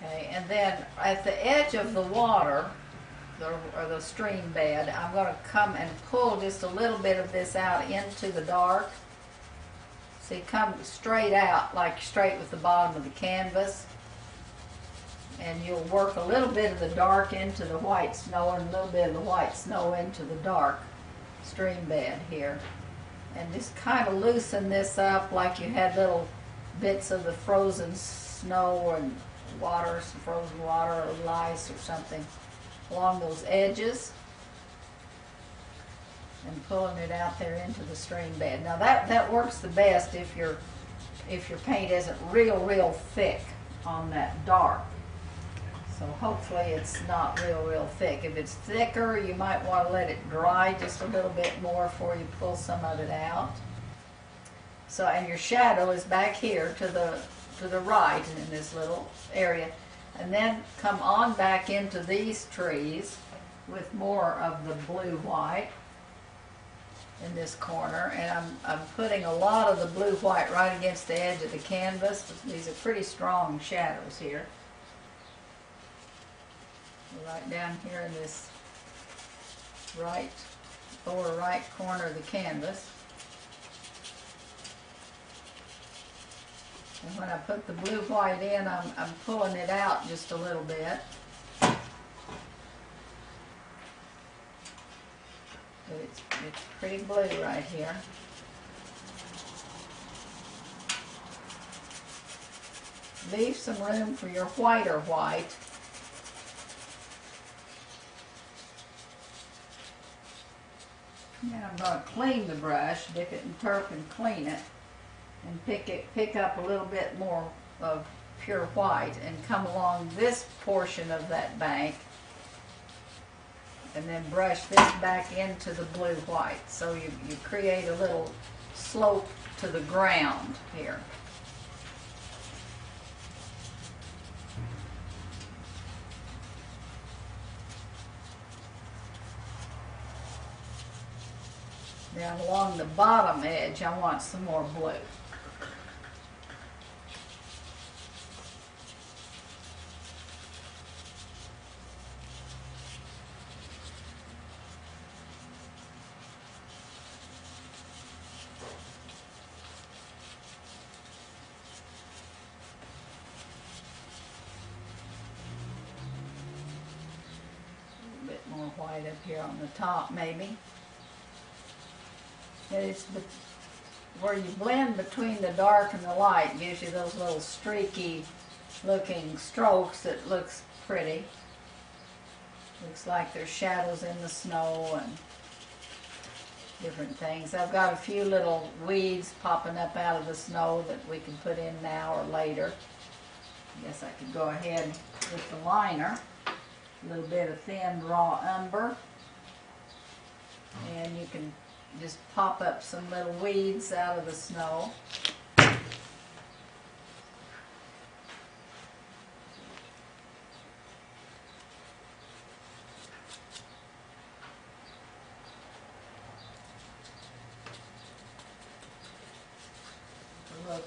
Okay, and then at the edge of the water, or the stream bed, I'm going to come and pull just a little bit of this out into the dark. See, come straight out, like straight with the bottom of the canvas. And you'll work a little bit of the dark into the white snow and a little bit of the white snow into the dark stream bed here. And just kind of loosen this up like you had little bits of the frozen snow and water, some frozen water or ice or something along those edges. And pulling it out there into the stream bed. Now that works the best if your paint isn't real thick on that dark. So hopefully it's not real thick. If it's thicker, you might want to let it dry just a little bit more before you pull some of it out. So, and your shadow is back here to the right in this little area. And then come on back into these trees with more of the blue-white in this corner. And I'm putting a lot of the blue-white right against the edge of the canvas. These are pretty strong shadows here. Right down here in this lower right corner of the canvas. And when I put the blue-white in, I'm pulling it out just a little bit. It's pretty blue right here. Leave some room for your whiter white. And I'm going to clean the brush, dip it in turp and clean it, and pick up a little bit more of pure white and come along this portion of that bank and then brush this back into the blue-white. So you create a little slope to the ground here. Down along the bottom edge, I want some more blue. A bit more white up here on the top, maybe. It's where you blend between the dark and the light gives you those little streaky looking strokes that looks pretty. Looks like there's shadows in the snow and different things. I've got a few little weeds popping up out of the snow that we can put in now or later. I guess I could go ahead with the liner. A little bit of thin raw umber. And you can just pop up some little weeds out of the snow. Look,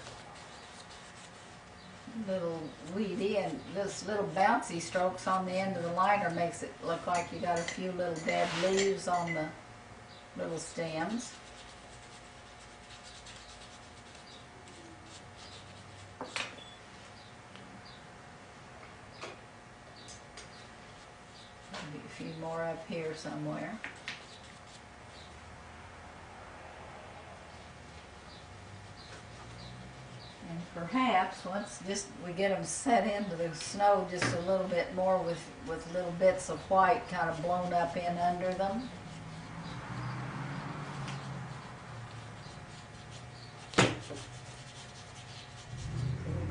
little weedy, and this little bouncy strokes on the end of the liner makes it look like you got a few little dead leaves on the little stems. Maybe a few more up here somewhere. And perhaps once we get them set into the snow just a little bit more with little bits of white kind of blown up in under them.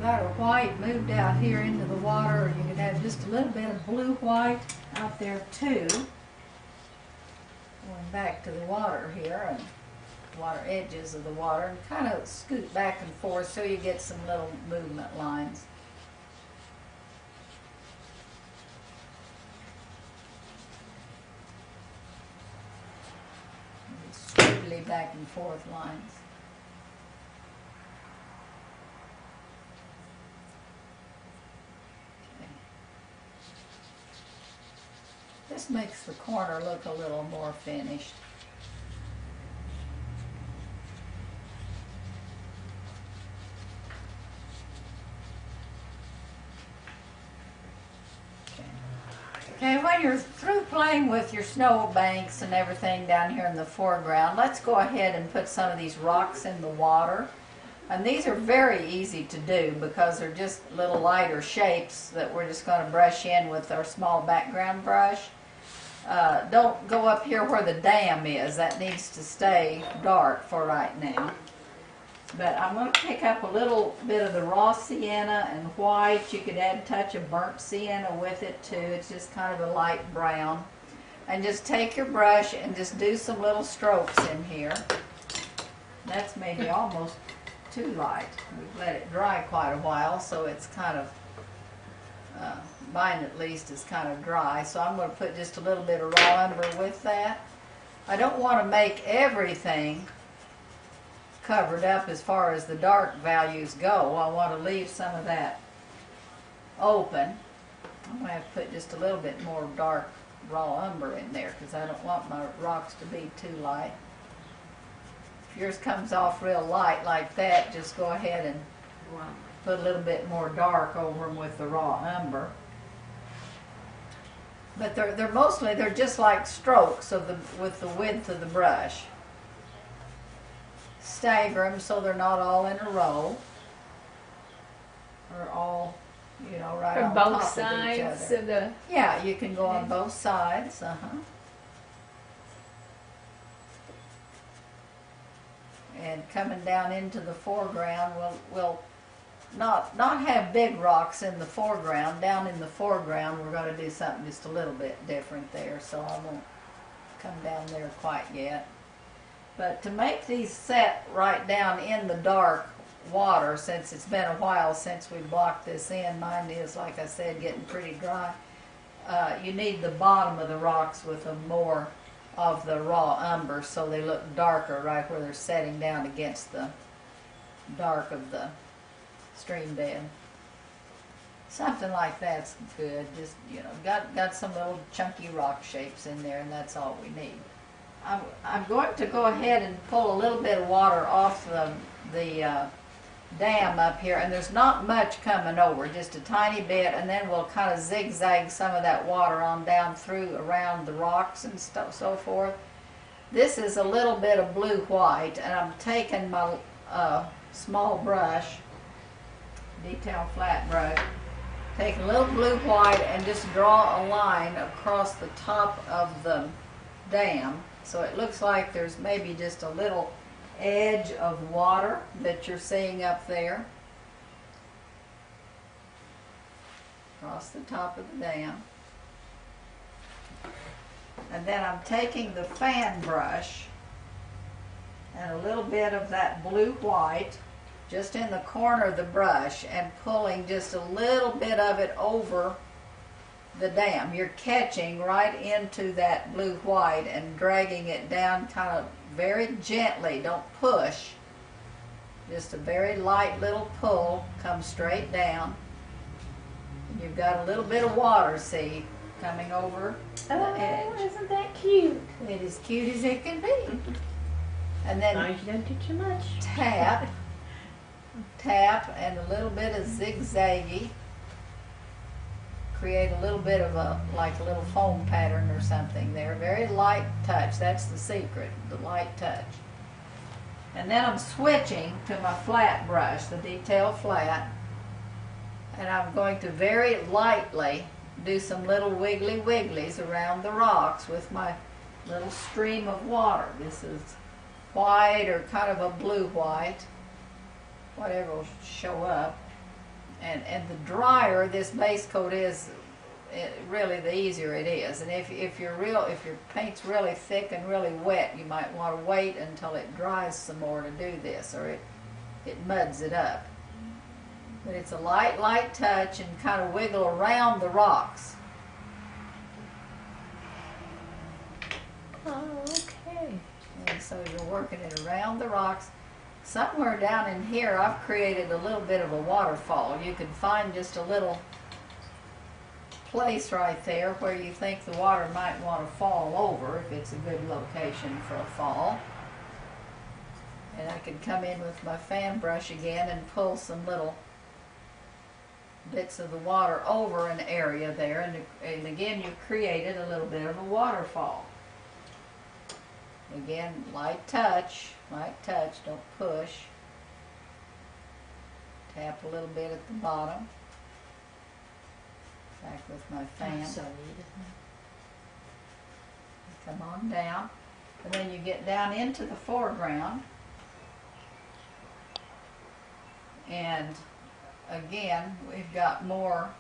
Got our white moved out here into the water, or you could have just a little bit of blue white out there too. Going back to the water here and water edges of the water, and kind of scoot back and forth so you get some little movement lines. Squiggly back and forth lines. This makes the corner look a little more finished. Okay, when you're through playing with your snow banks and everything down here in the foreground, let's go ahead and put some of these rocks in the water. And these are very easy to do because they're just little lighter shapes that we're just going to brush in with our small background brush. Don't go up here where the dam is. That needs to stay dark for right now. But I'm going to pick up a little bit of the raw sienna and white. You could add a touch of burnt sienna with it too. It's just kind of a light brown. And just take your brush and just do some little strokes in here. That's maybe almost too light. We've let it dry quite a while, so it's kind of, mine at least is kind of dry. So I'm going to put just a little bit of raw umber with that. I don't want to make everything covered up as far as the dark values go. I want to leave some of that open. I'm going to have to put just a little bit more dark raw umber in there because I don't want my rocks to be too light. If yours comes off real light like that, just go ahead and put a little bit more dark over them with the raw umber. But they're mostly, they're just like strokes of with the width of the brush. Stagger them so they're not all in a row, or all, you know, right on top of each other. From both sides of the... Yeah, you can go on both sides. And coming down into the foreground, we'll not have big rocks in the foreground. Down in the foreground, we're going to do something just a little bit different there, so I won't come down there quite yet. But to make these set right down in the dark water, since it's been a while since we blocked this in, mine is, like I said, getting pretty dry, you need the bottom of the rocks with a more of the raw umber so they look darker right where they're setting down against the dark of the stream bed. Something like that's good. Just, you know, got some little chunky rock shapes in there, and that's all we need. I'm going to go ahead and pull a little bit of water off the dam up here, and there's not much coming over, just a tiny bit, and then we'll kind of zigzag some of that water on down through around the rocks and stuff, so forth. This is a little bit of blue-white, and I'm taking my small brush, detail flat brush, take a little blue-white and just draw a line across the top of the dam, so it looks like there's maybe just a little edge of water that you're seeing up there across the top of the dam. And then I'm taking the fan brush and a little bit of that blue-white just in the corner of the brush and pulling just a little bit of it over the dam. You're catching right into that blue-white and dragging it down kind of very gently. Don't push. Just a very light little pull. Come straight down. And you've got a little bit of water, see, coming over the edge. Oh, isn't that cute? It is cute as it can be. And then you don't do too much. Tap, and a little bit of zigzaggy. Create a little bit of like a little foam pattern or something there. Very light touch. That's the secret, the light touch. And then I'm switching to my flat brush, the detail flat, and I'm going to very lightly do some little wiggly wigglies around the rocks with my little stream of water. This is white or kind of a blue-white, whatever will show up. And the drier this base coat is, really the easier it is. And if your paint's really thick and really wet, you might want to wait until it dries some more to do this, or it muds it up. But it's a light touch and kind of wiggle around the rocks. Oh, okay. And so you're working it around the rocks. Somewhere down in here, I've created a little bit of a waterfall. You can find just a little place right there where you think the water might want to fall over, if it's a good location for a fall. And I could come in with my fan brush again and pull some little bits of the water over an area there, and again you've created a little bit of a waterfall. Again, light touch, don't push. Tap a little bit at the bottom. Back with my fan. So neat. Come on down. And then you get down into the foreground. And again, we've got more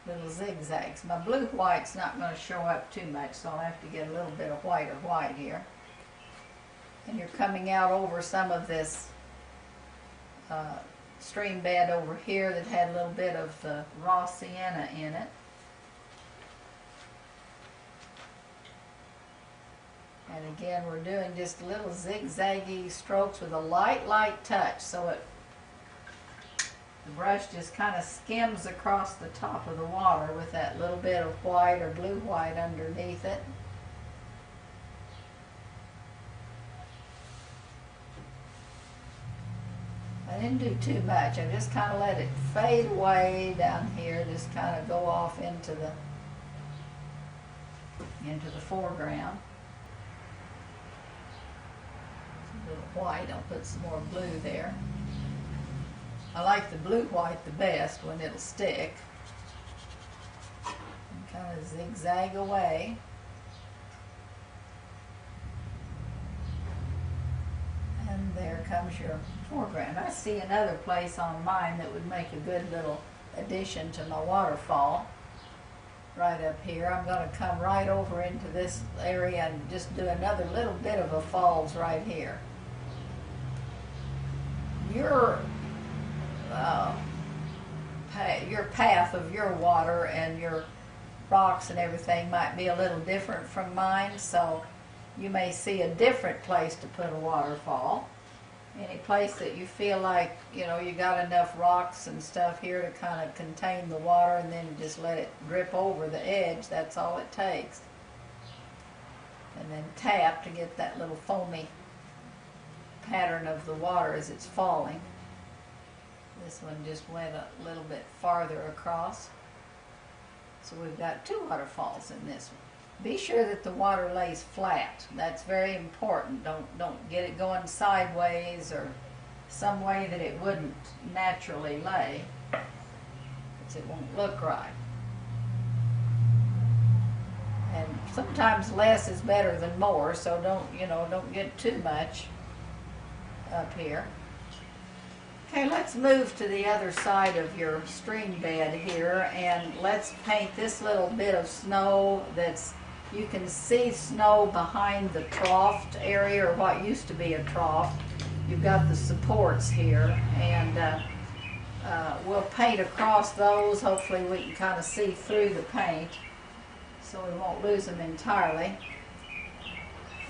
little zigzags. My blue-white's not going to show up too much, so I'll have to get a little bit of white here. And you're coming out over some of this stream bed over here that had a little bit of the raw sienna in it. And again, we're doing just little zigzaggy strokes with a light touch, so the brush just kind of skims across the top of the water with that little bit of white or blue-white underneath it. I didn't do too much. I just kind of let it fade away down here, just kind of go off into the foreground. A little white, I'll put some more blue there. I like the blue-white the best when it'll stick. And kind of zigzag away. And there comes your foreground. I see another place on mine that would make a good little addition to my waterfall. Right up here. I'm going to come right over into this area and just do another little bit of a falls right here. Your path of your water and your rocks and everything might be a little different from mine, so you may see a different place to put a waterfall. Any place that you feel like, you know, you got enough rocks and stuff here to kind of contain the water, and then just let it drip over the edge, that's all it takes. And then tap to get that little foamy pattern of the water as it's falling. This one just went a little bit farther across. So we've got two waterfalls in this one. Be sure that the water lays flat. That's very important. Don't get it going sideways or some way that it wouldn't naturally lay, because it won't look right. And sometimes less is better than more, so don't get too much up here. Okay, let's move to the other side of your stream bed here, and let's paint this little bit of snow that's, you can see snow behind the trough area, or what used to be a trough. You've got the supports here, and we'll paint across those. Hopefully we can kind of see through the paint so we won't lose them entirely.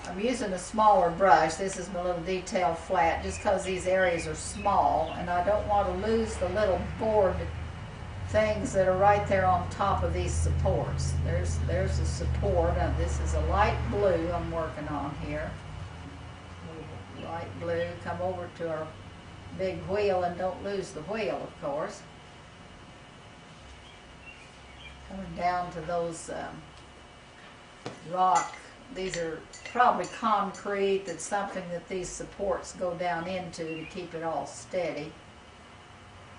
I'm using a smaller brush. This is my little detail flat, just because these areas are small, and I don't want to lose the little board things that are right there on top of these supports. There's a support. Now this is a light blue I'm working on here. Light blue. Come over to our big wheel, and don't lose the wheel, of course. Coming down to those rock. These are probably concrete. That's something that these supports go down into to keep it all steady.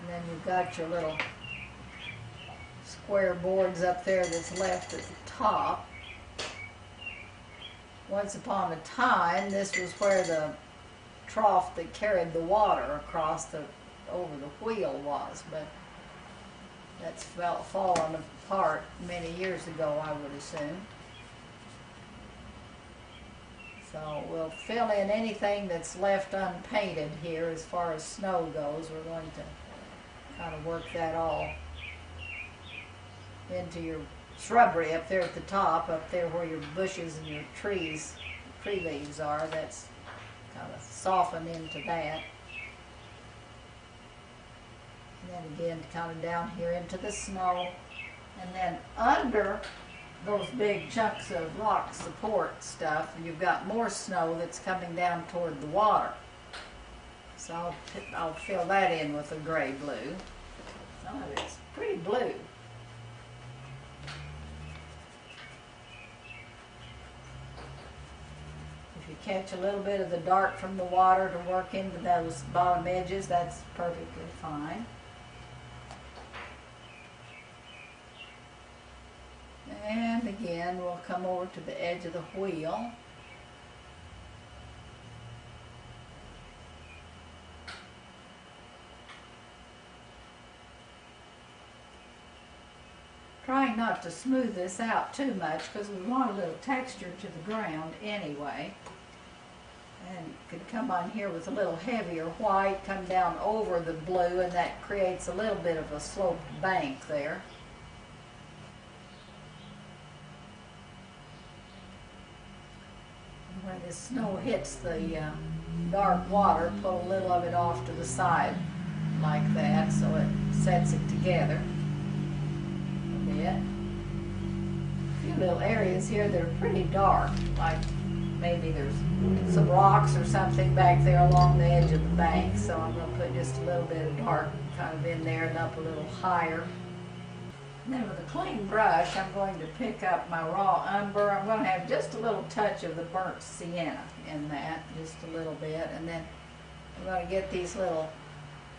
And then you've got your little square boards up there that's left at the top. Once upon a time, this was where the trough that carried the water across over the wheel was, but that's fallen apart many years ago, I would assume. So we'll fill in anything that's left unpainted here as far as snow goes. We're going to kind of work that all into your shrubbery up there at the top, up there where your bushes and your tree leaves are. That's kind of soften into that. And then again, kind of down here into the snow. And then under those big chunks of rock support stuff, you've got more snow that's coming down toward the water. So I'll fill that in with a gray blue. Some of it's pretty blue. If you catch a little bit of the dark from the water to work into those bottom edges, that's perfectly fine. And again, we'll come over to the edge of the wheel. Trying not to smooth this out too much because we want a little texture to the ground anyway. And could come on here with a little heavier white, come down over the blue, and that creates a little bit of a sloped bank there. And where the snow hits the dark water, pull a little of it off to the side like that, so it sets it together a bit. A few little areas here that are pretty dark, like maybe there's some rocks or something back there along the edge of the bank, so I'm going to put just a little bit of dark kind of in there and up a little higher. And then with a clean brush, I'm going to pick up my raw umber. I'm going to have just a little touch of the burnt sienna in that, just a little bit, and then I'm going to get these little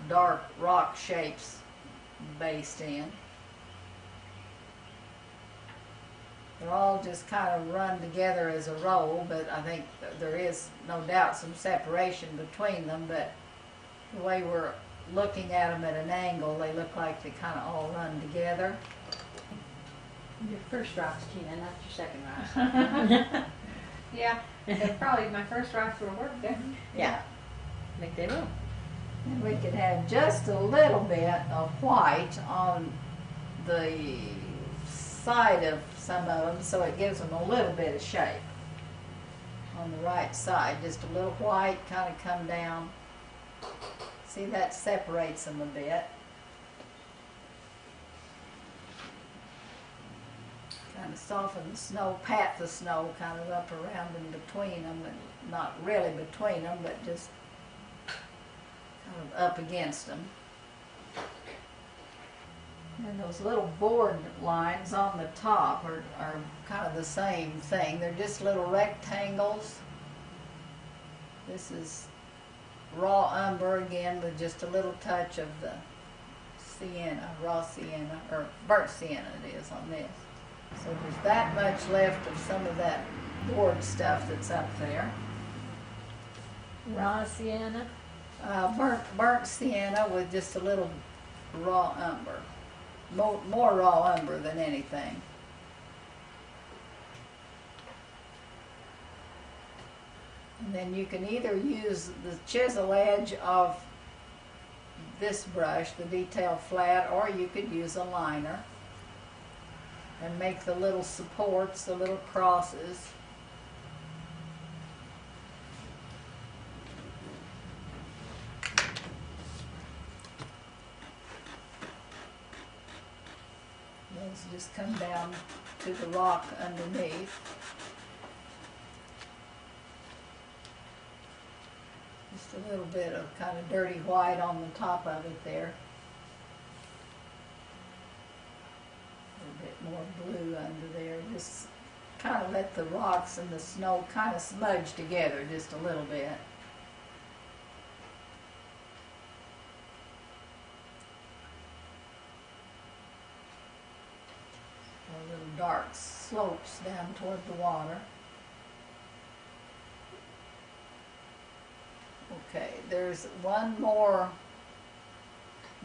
dark rock shapes based in. They're all just kind of run together as a roll, but I think there is no doubt some separation between them, but the way we're looking at them at an angle, they look like they kind of all run together. Your first rocks, Tina, not your second rocks. Yeah, probably my first rocks will work then. Yeah. I think they will. And we could have just a little bit of white on the side of some of them, so it gives them a little bit of shape on the right side. Just a little white kind of come down. See, that separates them a bit. Kind of soften the snow, pat the snow kind of up around and between them, and not really between them, but just kind of up against them. And those little board lines on the top are kind of the same thing. They're just little rectangles. This is raw umber again with just a little touch of the sienna, raw sienna, or burnt sienna it is on this. So there's that much left of some of that board stuff that's up there. Raw sienna? Burnt sienna with just a little raw umber. More raw umber than anything. And then you can either use the chisel edge of this brush, the detail flat, or you could use a liner and make the little supports, the little crosses. Those just come down to the rock underneath. Just a little bit of kind of dirty white on the top of it there. A bit more blue under there. Just kind of let the rocks and the snow kind of smudge together just a little bit. Little dark slopes down toward the water. Okay, there's one more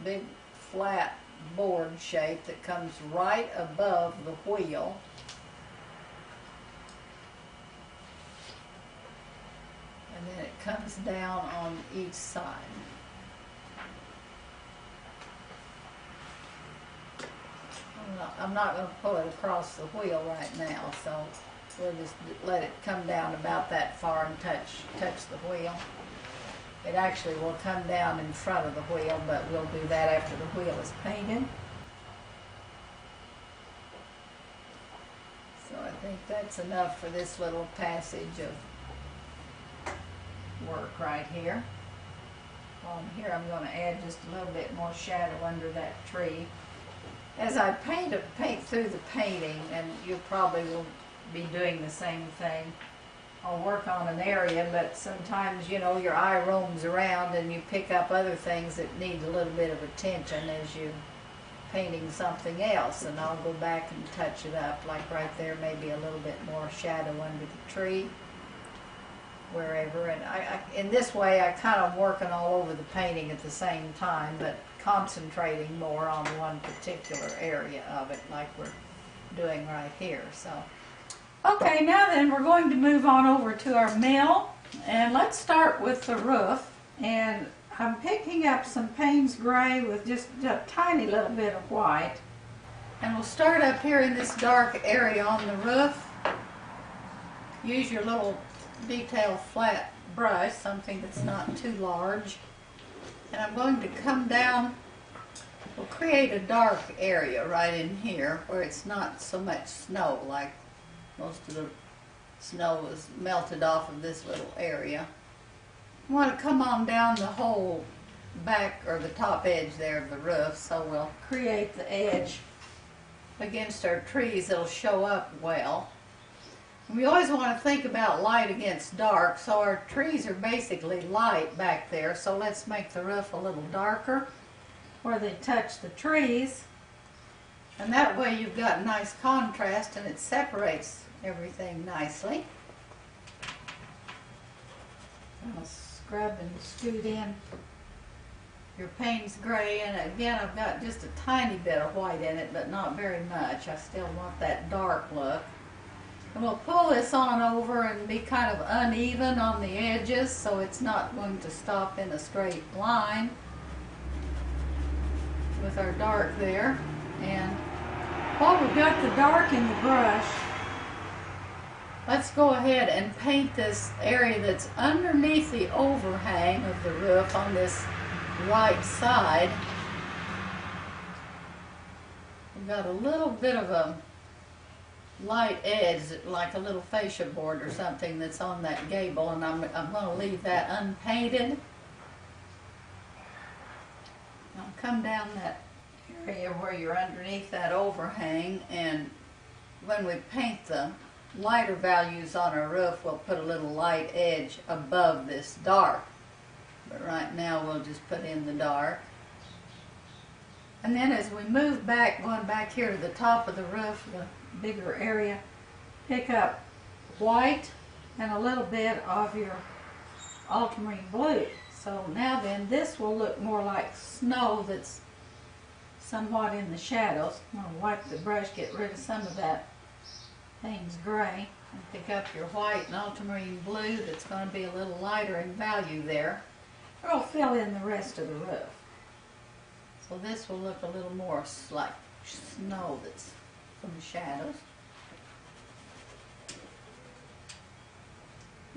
big flat board shape that comes right above the wheel. And then it comes down on each side. I'm not going to pull it across the wheel right now, so we'll just let it come down about that far and touch the wheel. It actually will come down in front of the wheel, but we'll do that after the wheel is painted. So I think that's enough for this little passage of work right here. On here I'm going to add just a little bit more shadow under that tree. As I paint through the painting, and you probably will be doing the same thing, I'll work on an area, but sometimes, you know, your eye roams around and you pick up other things that need a little bit of attention as you're painting something else, and I'll go back and touch it up, like right there, maybe a little bit more shadow under the tree, wherever. And in this way, I kind of working all over the painting at the same time, but concentrating more on one particular area of it, like we're doing right here. So, okay, now then we're going to move on over to our mill. And let's start with the roof. And I'm picking up some Payne's Gray with just a tiny little bit of white. And we'll start up here in this dark area on the roof. Use your little detail flat brush, something that's not too large. And I'm going to come down. We'll create a dark area right in here where it's not so much snow, like most of the snow was melted off of this little area. I want to come on down the whole back or the top edge there of the roof, so we'll create the edge against our trees. It'll show up well. We always want to think about light against dark, so our trees are basically light back there, so let's make the roof a little darker where they touch the trees, and that way you've got nice contrast and it separates everything nicely. I'll scrub and scoot in your Payne's Gray, and again I've got just a tiny bit of white in it, but not very much. I still want that dark look. And we'll pull this on over and be kind of uneven on the edges so it's not going to stop in a straight line with our dark there. And while we've got the dark in the brush, let's go ahead and paint this area that's underneath the overhang of the roof on this right side. We've got a little bit of a light edge, like a little fascia board or something that's on that gable, and I'm going to leave that unpainted. I'll come down that area where you're underneath that overhang, and when we paint the lighter values on our roof, we'll put a little light edge above this dark. But right now we'll just put in the dark. And then as we move back, going back here to the top of the roof, the bigger area, pick up white and a little bit of your ultramarine blue. So now then, this will look more like snow that's somewhat in the shadows. I'm going to wipe the brush, get rid of some of that Payne's Gray, and pick up your white and ultramarine blue that's going to be a little lighter in value there. It'll fill in the rest of the roof. So this will look a little more like snow that's from the shadows.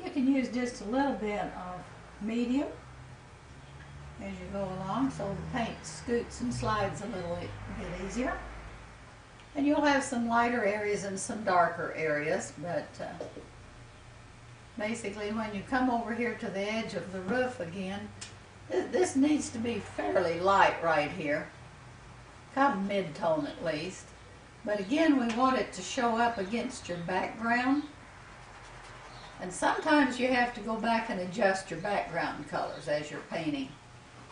You can use just a little bit of medium as you go along, so the paint scoots and slides a little bit easier. And you'll have some lighter areas and some darker areas, but basically when you come over here to the edge of the roof again, this needs to be fairly light right here, kind of mid-tone at least. But again, we want it to show up against your background. And sometimes you have to go back and adjust your background colors as you're painting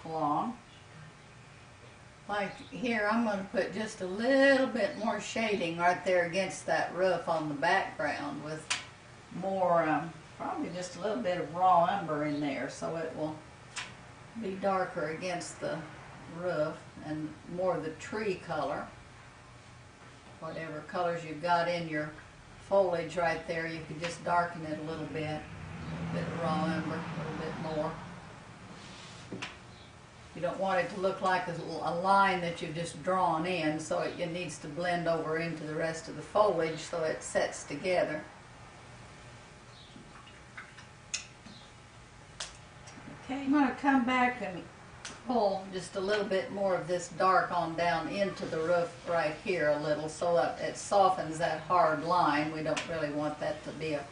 along. Like here, I'm going to put just a little bit more shading right there against that roof on the background with more, probably just a little bit of raw umber in there, so it will be darker against the roof and more of the tree color. Whatever colors you've got in your foliage right there, you can just darken it a little bit of raw umber, a little bit more. You don't want it to look like a line that you've just drawn in, so it needs to blend over into the rest of the foliage so it sets together. Okay, I'm going to come back and pull just a little bit more of this dark on down into the roof right here a little, so that it softens that hard line. We don't really want that to be a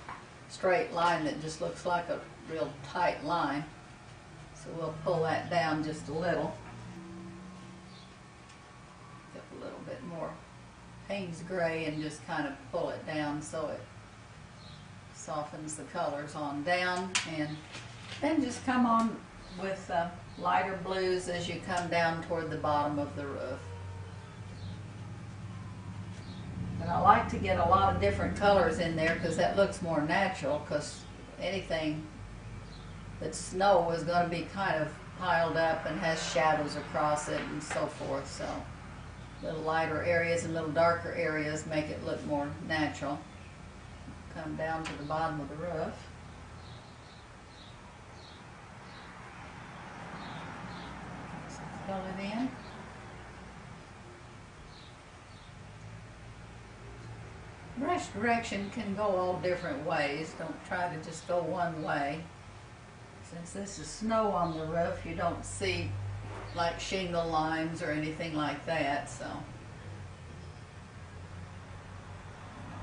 straight line that just looks like a real tight line. So we'll pull that down just a little. Get a little bit more Payne's Gray and just kind of pull it down so it softens the colors on down. And then just come on with lighter blues as you come down toward the bottom of the roof. And I like to get a lot of different colors in there because that looks more natural, because anything that's snow is going to be kind of piled up and has shadows across it and so forth. So little lighter areas and little darker areas make it look more natural. Come down to the bottom of the roof. fill it in. Brush direction can go all different ways. Don't try to just go one way. Since this is snow on the roof, you don't see like shingle lines or anything like that, so.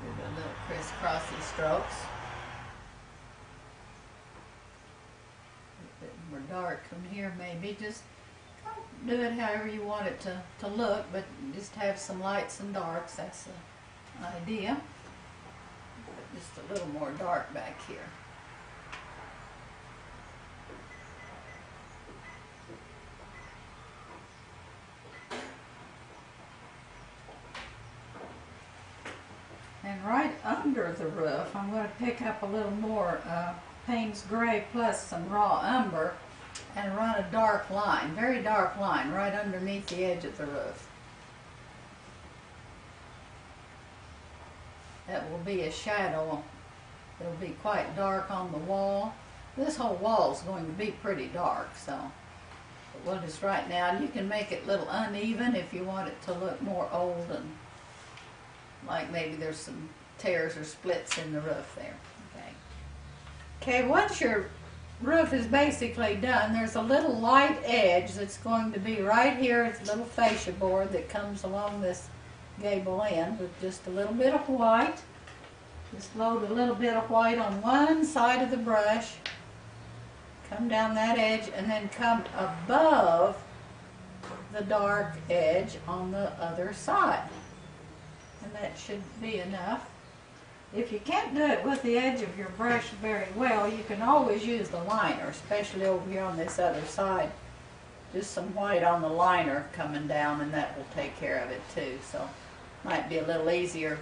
Do a little crisscrossy strokes. A bit more dark from here maybe. Just do it however you want it to look, but just have some lights and darks. That's the idea. Just a little more dark back here. And right under the roof, I'm going to pick up a little more Payne's Gray plus some raw umber and run a dark line, very dark line, right underneath the edge of the roof. That will be a shadow. It'll be quite dark on the wall. This whole wall is going to be pretty dark, so we'll just right now, you can make it a little uneven if you want it to look more old and like maybe there's some tears or splits in the roof there. Okay, once your roof is basically done, there's a little light edge that's going to be right here. It's a little fascia board that comes along this gable end with just a little bit of white. Just load a little bit of white on one side of the brush, come down that edge, and then come above the dark edge on the other side. And that should be enough. If you can't do it with the edge of your brush very well, you can always use the liner, especially over here on this other side. Just some white on the liner coming down, and that will take care of it too. So might be a little easier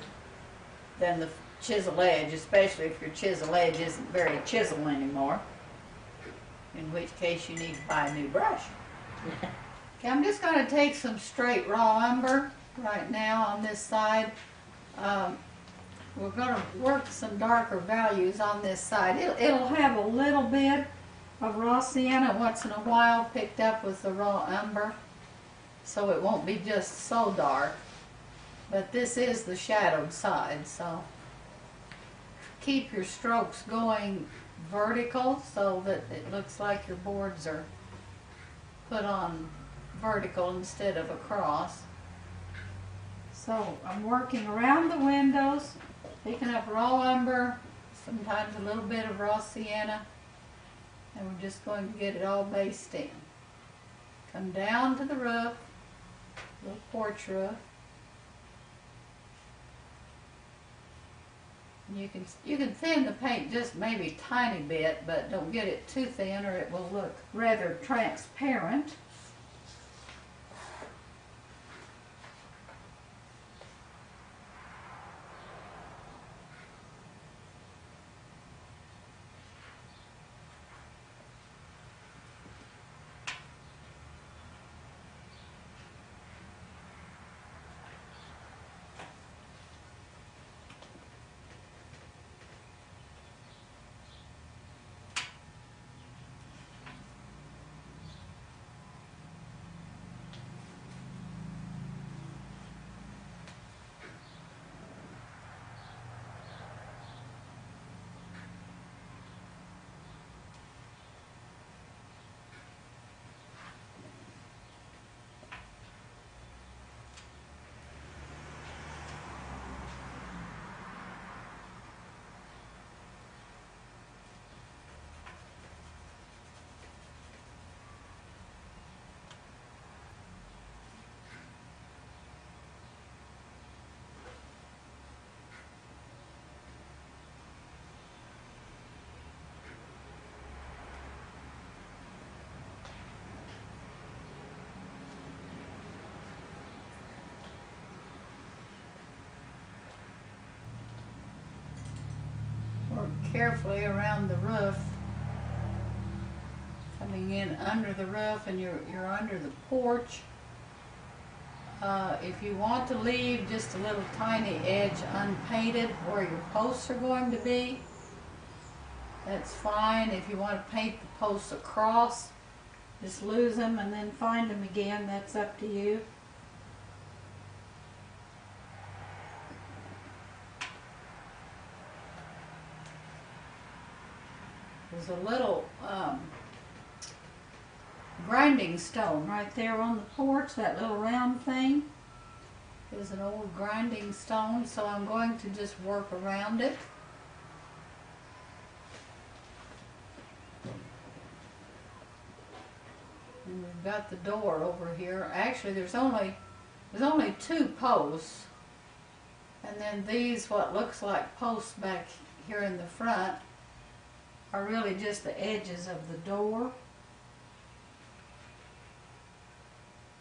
than the chisel edge, especially if your chisel edge isn't very chisel anymore, in which case you need to buy a new brush. Okay, I'm just going to take some straight raw umber right now on this side. We're going to work some darker values on this side. It'll have a little bit of raw sienna once in a while picked up with the raw umber, so it won't be just so dark. But this is the shadowed side, so keep your strokes going vertical so that it looks like your boards are put on vertical instead of across. So I'm working around the windows, picking up raw umber, sometimes a little bit of raw sienna, and we're just going to get it all based in. Come down to the roof, little porch roof. You can thin the paint just maybe a tiny bit, but don't get it too thin or it will look rather transparent. Carefully around the roof, coming in under the roof, and you're under the porch. If you want to leave just a little tiny edge unpainted where your posts are going to be, that's fine. If you want to paint the posts across, just lose them and then find them again. That's up to you. There's a little grinding stone right there on the porch. That little round thing is an old grinding stone, so I'm going to just work around it. And we've got the door over here. Actually, there's only 2 posts, and then these, what looks like posts back here in the front, are really just the edges of the door.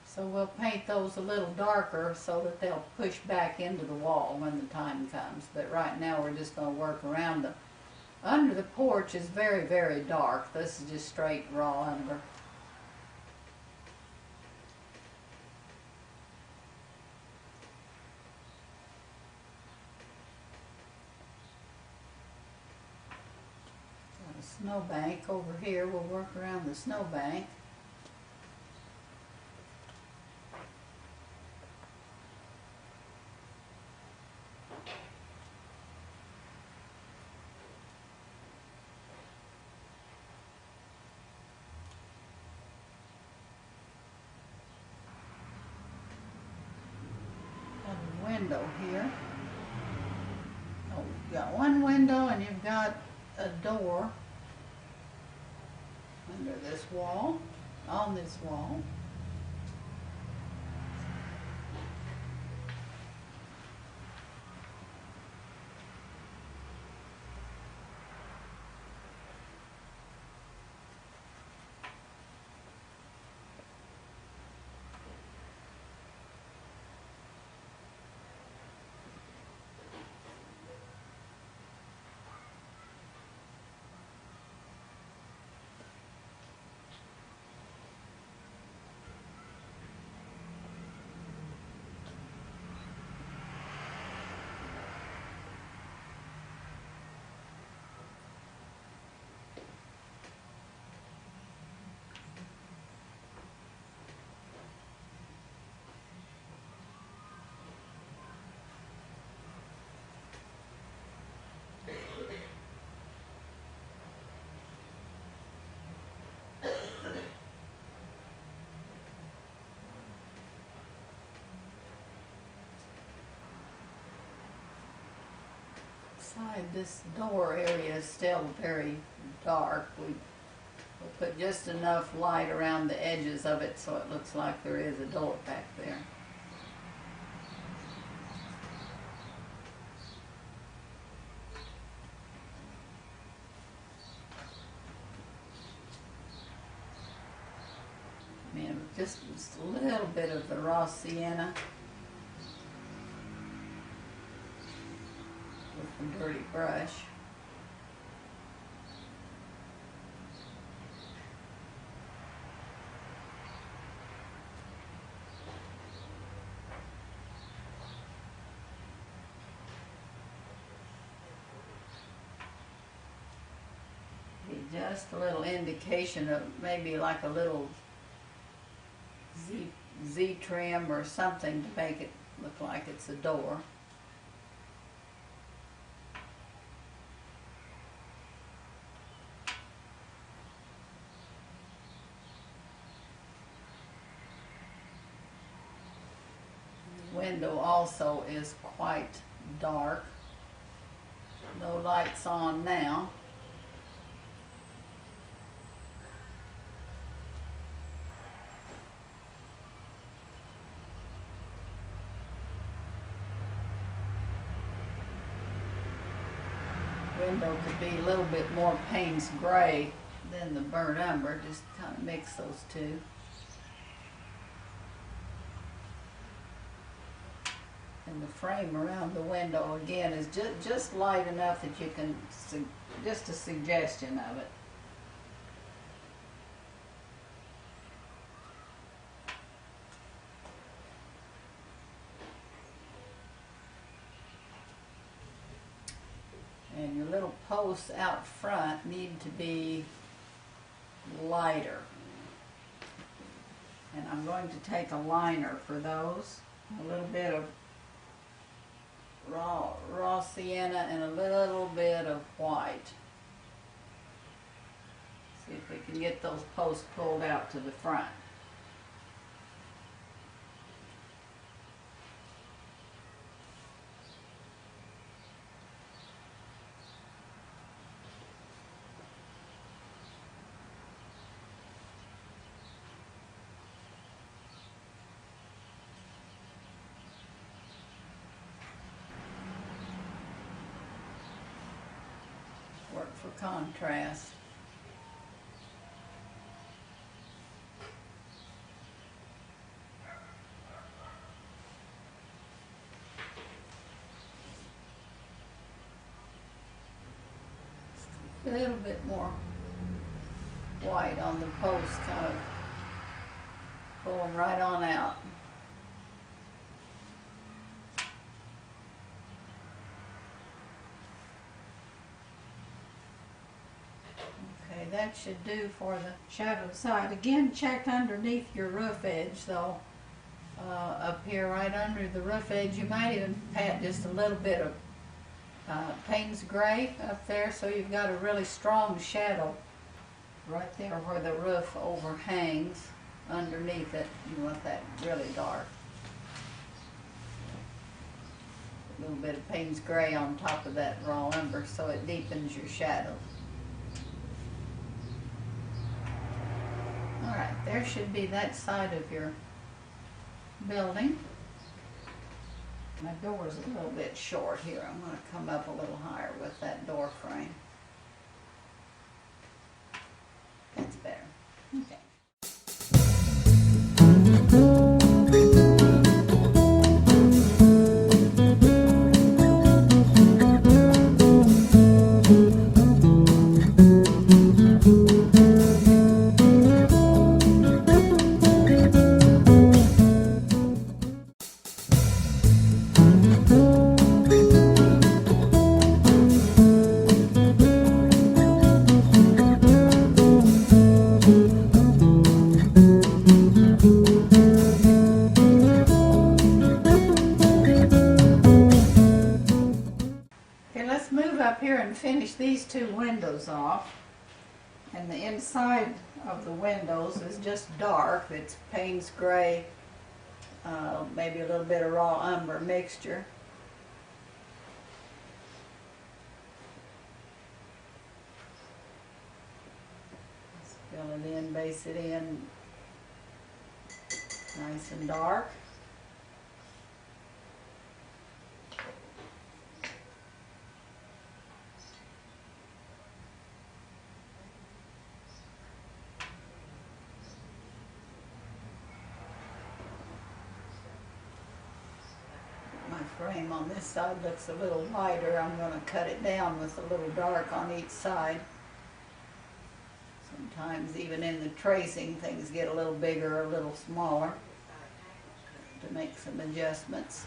So we'll paint those a little darker so that they'll push back into the wall when the time comes. But right now we're just going to work around them. Under the porch is very, very dark. This is just straight raw umber. Got a snowbank over here. We'll work around the snowbank. Window here. Oh, you've got one window and you've got a door under this wall, on this wall. This door area is still very dark. We'll put just enough light around the edges of it so it looks like there is a door back there. And just a little bit of the raw sienna. With a dirty brush. Be just a little indication of maybe like a little Z trim or something to make it look like it's a door. Window also is quite dark. No lights on now. Window could be a little bit more Payne's gray than the burnt umber, just kind of mix those two. And the frame around the window again is just light enough that you can, just a suggestion of it. And your little posts out front need to be lighter. And I'm going to take a liner for those. A little bit of raw sienna and a little bit of white. See if we can get those posts pulled out to the front. Work for contrast. A little bit more white on the post, kind of pull them right on out. Okay, that should do for the shadow side. Again, check underneath your roof edge though. Up here right under the roof edge, you might even pat just a little bit of Payne's Gray up there, so you've got a really strong shadow right there where the roof overhangs. Underneath it, you want that really dark. A little bit of Payne's Gray on top of that raw umber so it deepens your shadow. Alright, there should be that side of your building. My door's a little bit short here. I'm going to come up a little higher with that door frame. That's better. Okay. Finish these two windows off, and the inside of the windows is just dark. It's Payne's Gray, maybe a little bit of raw umber mixture. Let's fill it in, base it in nice and dark. Frame on this side looks a little lighter. I'm going to cut it down with a little dark on each side. Sometimes even in the tracing things get a little bigger or a little smaller to make some adjustments.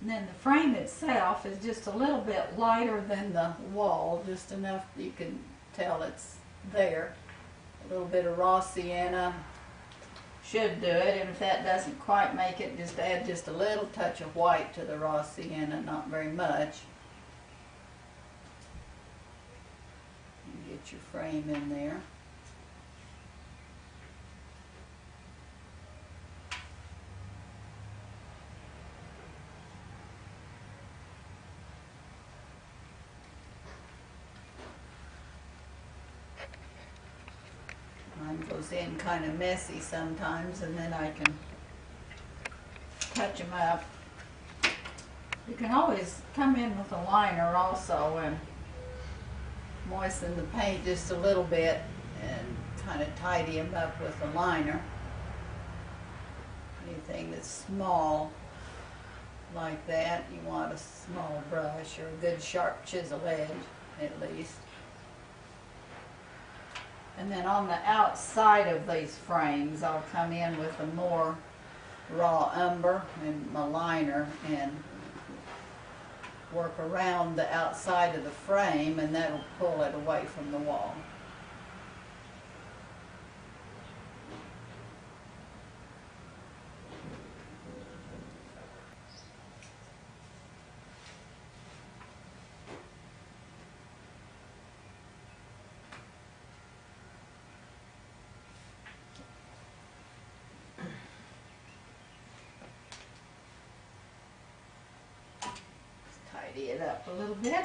And then the frame itself is just a little bit lighter than the wall, just enough you can tell it's there. A little bit of raw sienna should do it, and if that doesn't quite make it, just add just a little touch of white to the raw sienna, not very much. And get your frame in there. Mine goes in kind of messy sometimes, and then I can touch them up. You can always come in with a liner also and moisten the paint just a little bit and kind of tidy them up with a liner. Anything that's small like that, you want a small brush or a good sharp chisel edge at least. And then on the outside of these frames, I'll come in with a more raw umber and my liner and work around the outside of the frame, and that'll pull it away from the wall. tidy it up a little bit.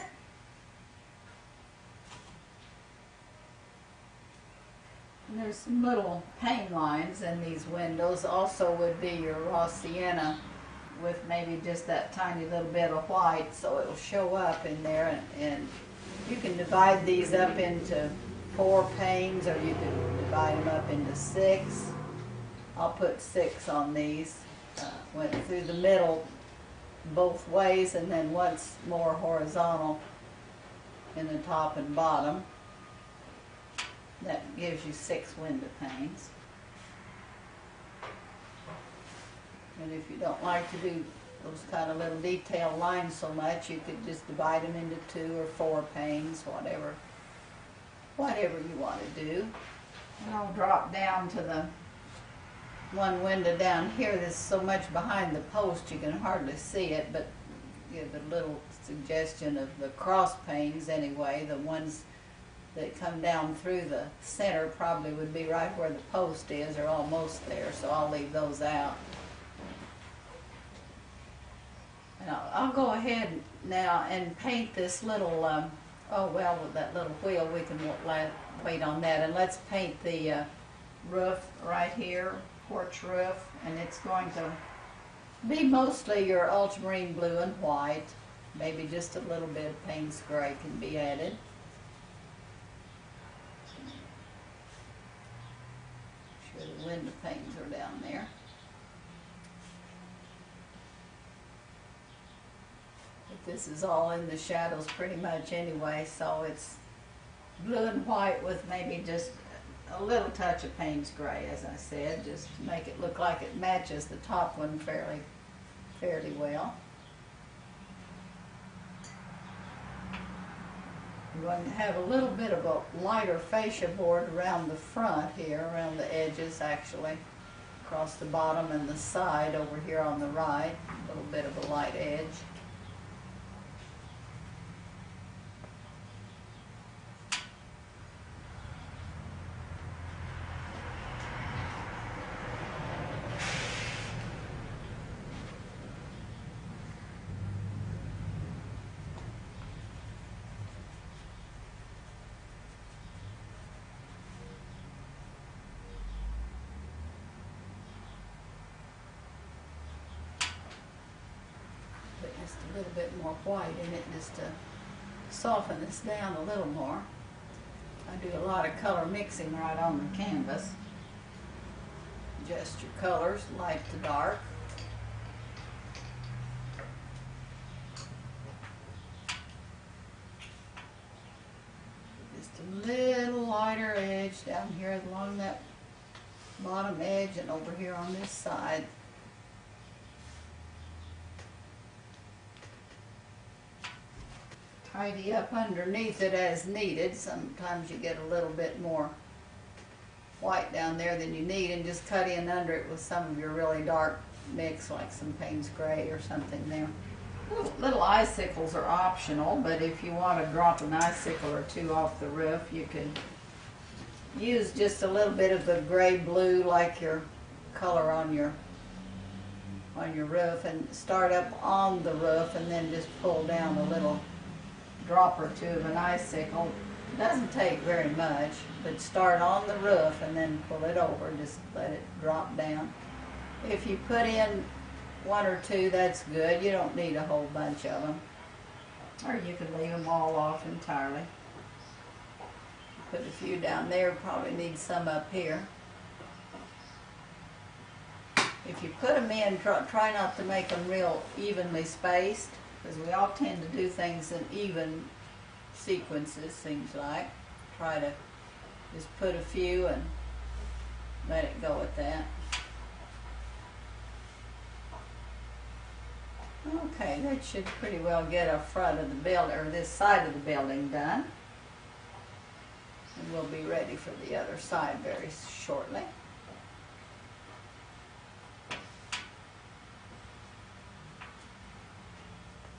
And there's some little pane lines in these windows. Also would be your raw sienna with maybe just that tiny little bit of white, so it'll show up in there. And you can divide these up into 4 panes, or you can divide them up into 6. I'll put 6 on these. Went through the middle both ways, and then once more horizontal in the top and bottom. That gives you 6 window panes. And if you don't like to do those kind of little detailed lines so much, you could just divide them into 2 or 4 panes, whatever you want to do. And I'll drop down to the one window down here. There's so much behind the post you can hardly see it, but give a little suggestion of the cross panes anyway. The ones that come down through the center probably would be right where the post is, or almost there, so I'll leave those out. And I'll go ahead now and paint this little, with that little wheel, we can wait on that. And let's paint the roof right here, porch roof, and it's going to be mostly your ultramarine blue and white. Maybe just a little bit of Payne's gray can be added. Make sure the window panes are down there. But this is all in the shadows pretty much anyway, so it's blue and white with maybe just a little touch of Payne's gray, as I said, just to make it look like it matches the top one fairly well. I'm going to have a little bit of a lighter fascia board around the front here, around the edges actually, across the bottom and the side over here on the right, a little bit of a light edge. Just a little bit more white in it, just to soften this down a little more. I do a lot of color mixing right on the canvas. Adjust your colors, light to dark. Just a little lighter edge down here along that bottom edge and over here on this side. Tidy up underneath it as needed. Sometimes you get a little bit more white down there than you need, and just cut in under it with some of your really dark mix, like some Payne's gray or something there. Little icicles are optional, but if you want to drop an icicle or 2 off the roof, you can use just a little bit of the gray blue, like your color on your roof, and start up on the roof and then just pull down a little drop or 2 of an icicle. It doesn't take very much, but start on the roof and then pull it over, just let it drop down. If you put in 1 or 2, that's good. You don't need a whole bunch of them, or you can leave them all off entirely. Put a few down there, probably need some up here. If you put them in, try not to make them real evenly spaced, because we all tend to do things in even sequences, seems like. Try to just put a few and let it go at that. Okay, that should pretty well get a front of the building, or this side of the building done. And we'll be ready for the other side very shortly.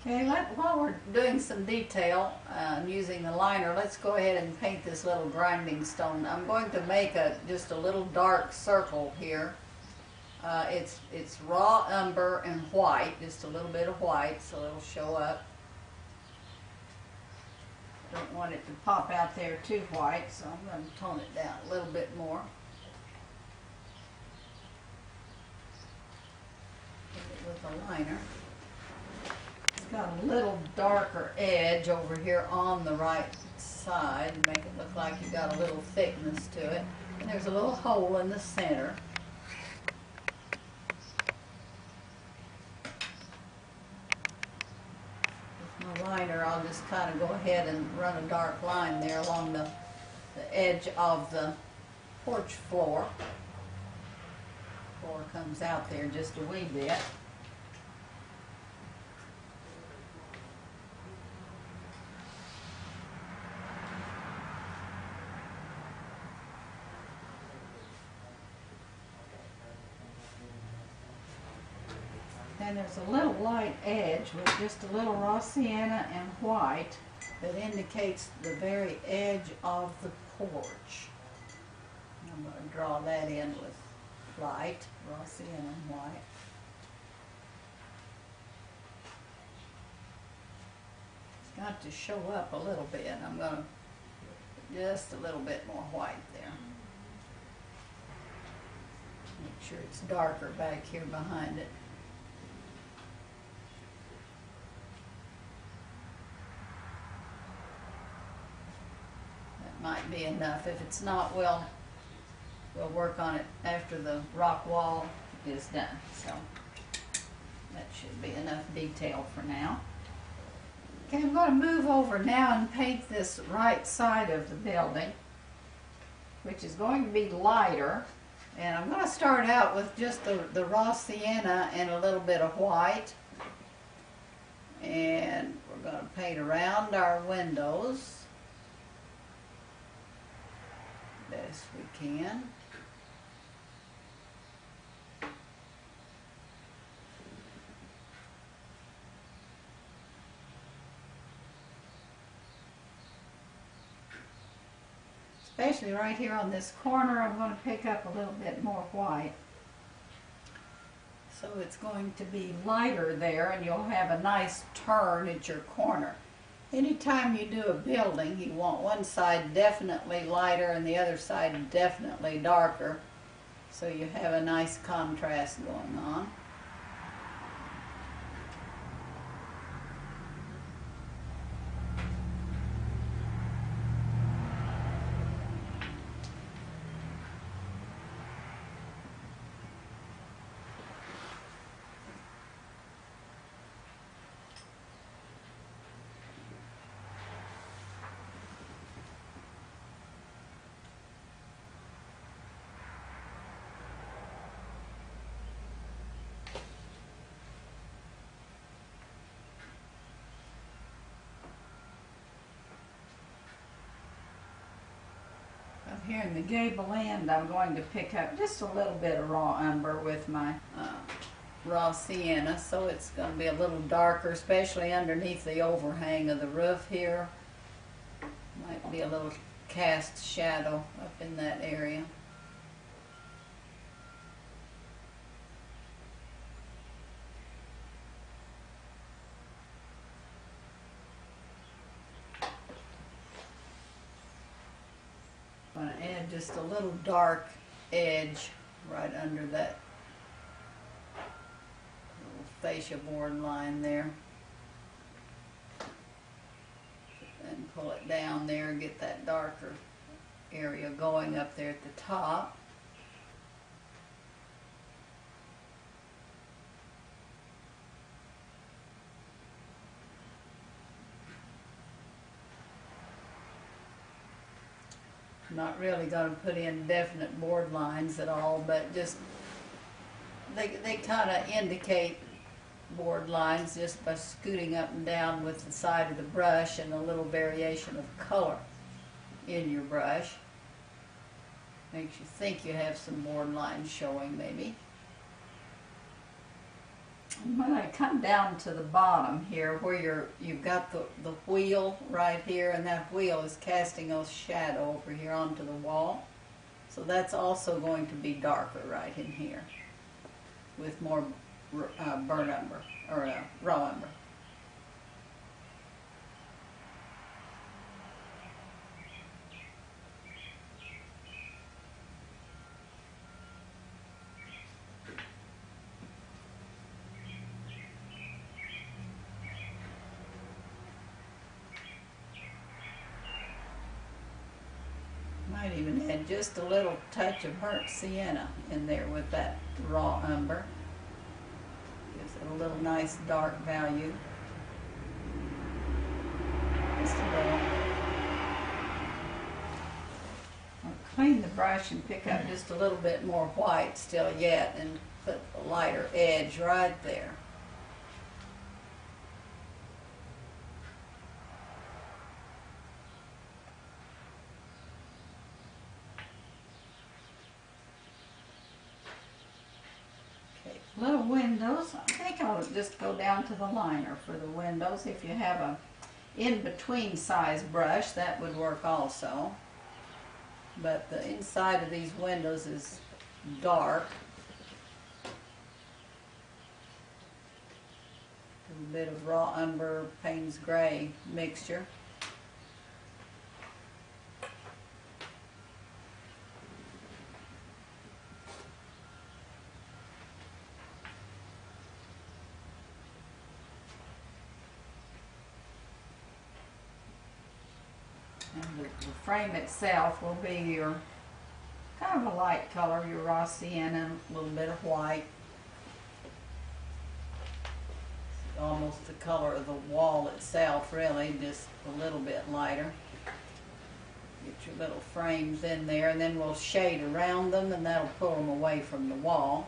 Okay, while we're doing some detail and using the liner, let's go ahead and paint this little grinding stone. I'm going to make just a little dark circle here. It's raw umber and white, just a little bit of white, so it'll show up. Don't want it to pop out there too white, so I'm going to tone it down a little bit more. With a liner. It's got a little darker edge over here on the right side to make it look like you got a little thickness to it. And there's a little hole in the center. With my liner, I'll just kind of go ahead and run a dark line there along the edge of the porch floor. Floor comes out there just a wee bit. And there's a little light edge with just a little raw sienna and white that indicates the very edge of the porch. I'm going to draw that in with light, raw sienna and white. It's got to show up a little bit. I'm going to put just a little bit more white there. Make sure it's darker back here behind it. Might be enough. If it's not, we'll work on it after the rock wall is done. So that should be enough detail for now. Okay, I'm going to move over now and paint this right side of the building, which is going to be lighter. And I'm going to start out with just the raw sienna and a little bit of white. And we're going to paint around our windows best we can. Especially right here on this corner, I'm going to pick up a little bit more white. So it's going to be lighter there, and you'll have a nice turn at your corner. Anytime you do a building, you want one side definitely lighter and the other side definitely darker, so you have a nice contrast going on. Here in the gable end, I'm going to pick up just a little bit of raw umber with my raw sienna, so it's going to be a little darker, especially underneath the overhang of the roof here. Might be a little cast shadow up in that area. I'm going to add just a little dark edge right under that little fascia board line there. And pull it down there and get that darker area going up there at the top. Not really going to put in definite board lines at all, but just they kind of indicate board lines just by scooting up and down with the side of the brush and a little variation of color in your brush. Makes you think you have some board lines showing maybe. And when I come down to the bottom here where you've got the wheel right here, and that wheel is casting a shadow over here onto the wall. So that's also going to be darker right in here with more burnt umber, or raw umber. add just a little touch of burnt sienna in there with that raw umber. Gives it a little nice dark value. Just a little. I'll clean the brush and pick up just a little bit more white still yet and put a lighter edge right there. Little windows, I think I'll just go down to the liner for the windows. If you have a in-between size brush, that would work also. But the inside of these windows is dark. A little bit of raw umber, Payne's gray mixture. And the frame itself will be your kind of a light color, your raw sienna, a little bit of white. Almost the color of the wall itself, really, just a little bit lighter. Get your little frames in there, and then we'll shade around them, and that'll pull them away from the wall.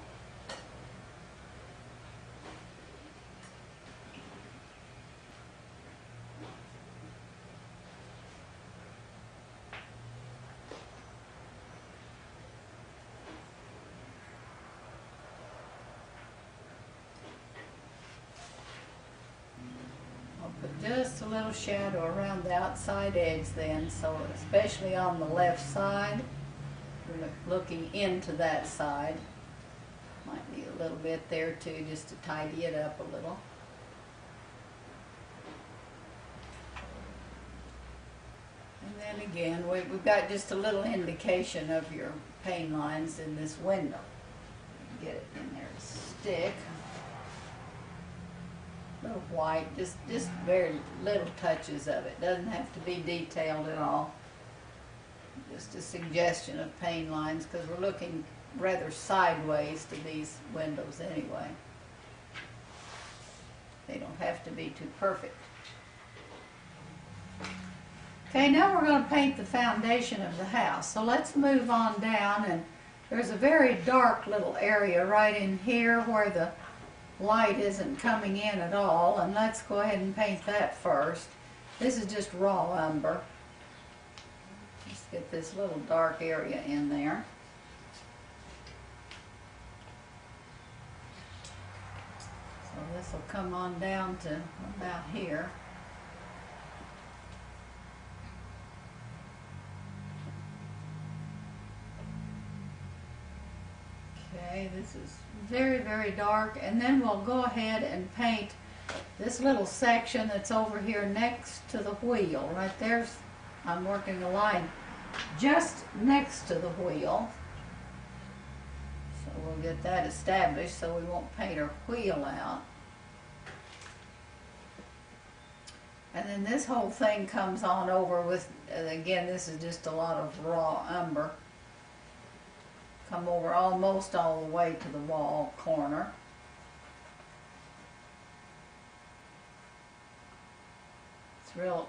Just a little shadow around the outside edge then, so especially on the left side, we're looking into that side. Might need a little bit there too, just to tidy it up a little. And then again, we've got just a little indication of your pane lines in this window. Get it in there to stick. Little white, just very little touches of it. Doesn't have to be detailed at all. Just a suggestion of pane lines, because we're looking rather sideways to these windows anyway. They don't have to be too perfect. Okay, now we're going to paint the foundation of the house. So let's move on down, and there's a very dark little area right in here where the light isn't coming in at all, and let's go ahead and paint that first. This is just raw umber. Let's get this little dark area in there. So this will come on down to about here. Okay, this is very, very dark, and then we'll go ahead and paint this little section that's over here next to the wheel. Right there's, I'm working a line just next to the wheel. So we'll get that established so we won't paint our wheel out. And then this whole thing comes on over with, again, this is just a lot of raw umber. Come over almost all the way to the wall corner. It's real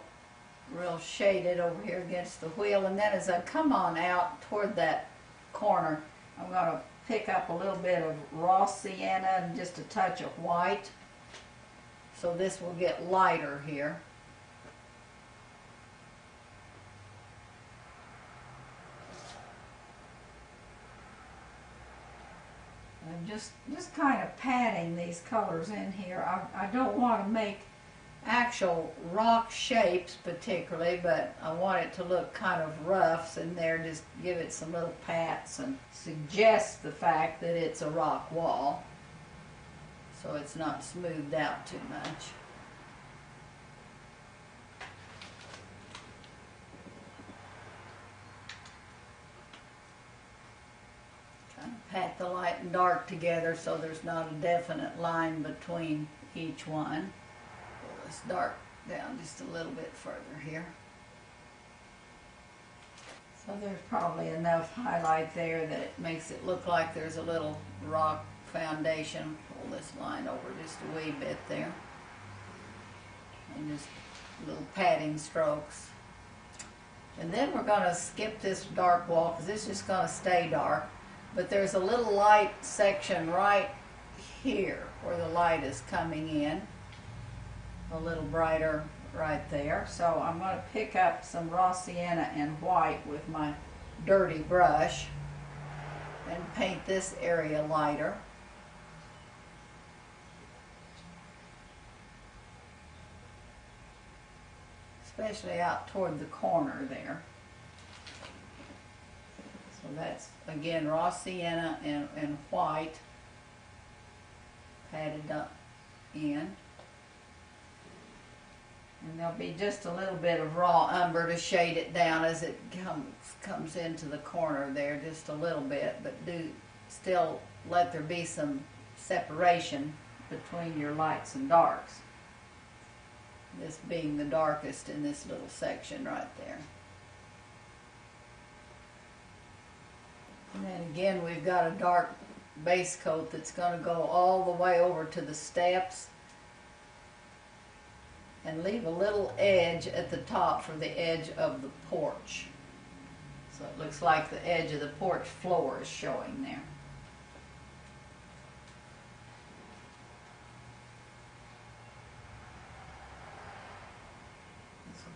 shaded over here against the wheel, and then as I come on out toward that corner, I'm going to pick up a little bit of raw sienna and just a touch of white, so this will get lighter here. I'm just kind of patting these colors in here. I don't want to make actual rock shapes particularly, but I want it to look kind of rough in there. Just give it some little pats and suggest the fact that it's a rock wall, so it's not smoothed out too much. Pat the light and dark together so there's not a definite line between each one. Pull this dark down just a little bit further here. So there's probably enough highlight there that it makes it look like there's a little rock foundation. Pull this line over just a wee bit there. And just little padding strokes. And then we're going to skip this dark wall because it's just going to stay dark. But there's a little light section right here where the light is coming in. A little brighter right there. So I'm going to pick up some raw sienna and white with my dirty brush and paint this area lighter. Especially out toward the corner there. So that's again raw sienna and white patted up in. And there'll be just a little bit of raw umber to shade it down as it comes into the corner there, just a little bit, but do still let there be some separation between your lights and darks. This being the darkest in this little section right there. And then again we've got a dark base coat that's going to go all the way over to the steps and leave a little edge at the top for the edge of the porch. So it looks like the edge of the porch floor is showing there.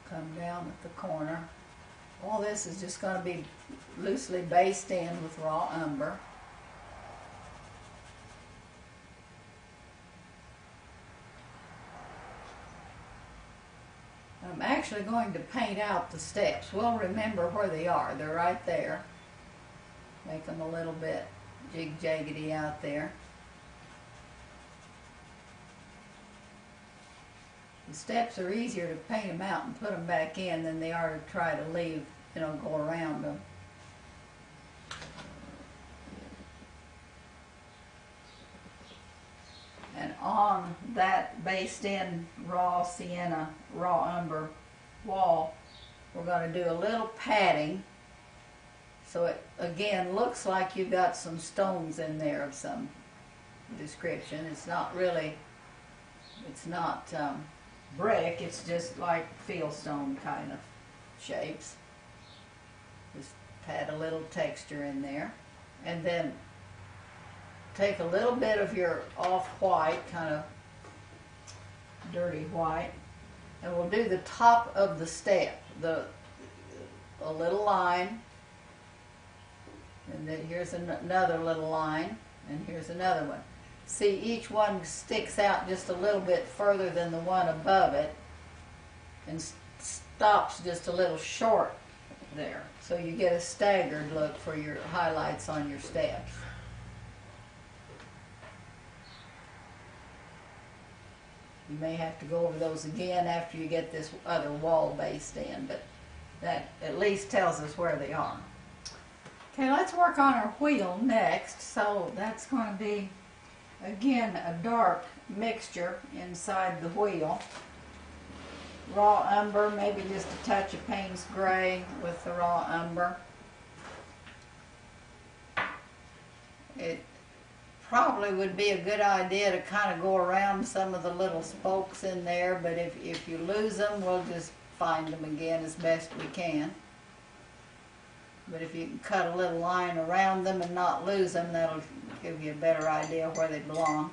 Come down at the corner. All this is just going to be loosely based in with raw umber. I'm actually going to paint out the steps. We'll remember where they are. They're right there. Make them a little bit jig-jaggedy out there. The steps are easier to paint them out and put them back in than they are to try to leave, go around them. And on that based in raw sienna, raw umber wall, we're going to do a little padding so it again looks like you've got some stones in there of some description. It's not really, it's not brick, it's just like fieldstone kind of shapes. Just add a little texture in there. And then take a little bit of your off-white, kind of dirty white, and we'll do the top of the step, a little line, and then here's another little line, and here's another one. See, each one sticks out just a little bit further than the one above it and stops just a little short there. So you get a staggered look for your highlights on your steps. You may have to go over those again after you get this other wall based in, but that at least tells us where they are. Okay, let's work on our wheel next. So that's going to be again a dark mixture inside the wheel. Raw umber, maybe just a touch of Payne's gray with the raw umber. It probably would be a good idea to kind of go around some of the little spokes in there, but if you lose them, we'll just find them again as best we can. But if you can cut a little line around them and not lose them, that'll give you a better idea where they belong.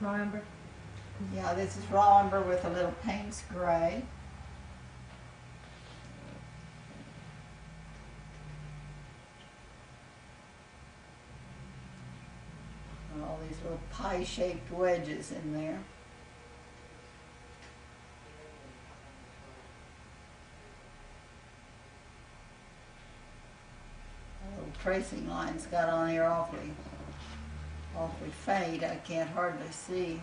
Raw umber? Yeah, this is raw umber with a little Payne's gray. All these little pie-shaped wedges in there. The little tracing lines got on here awfully faint. I can't hardly see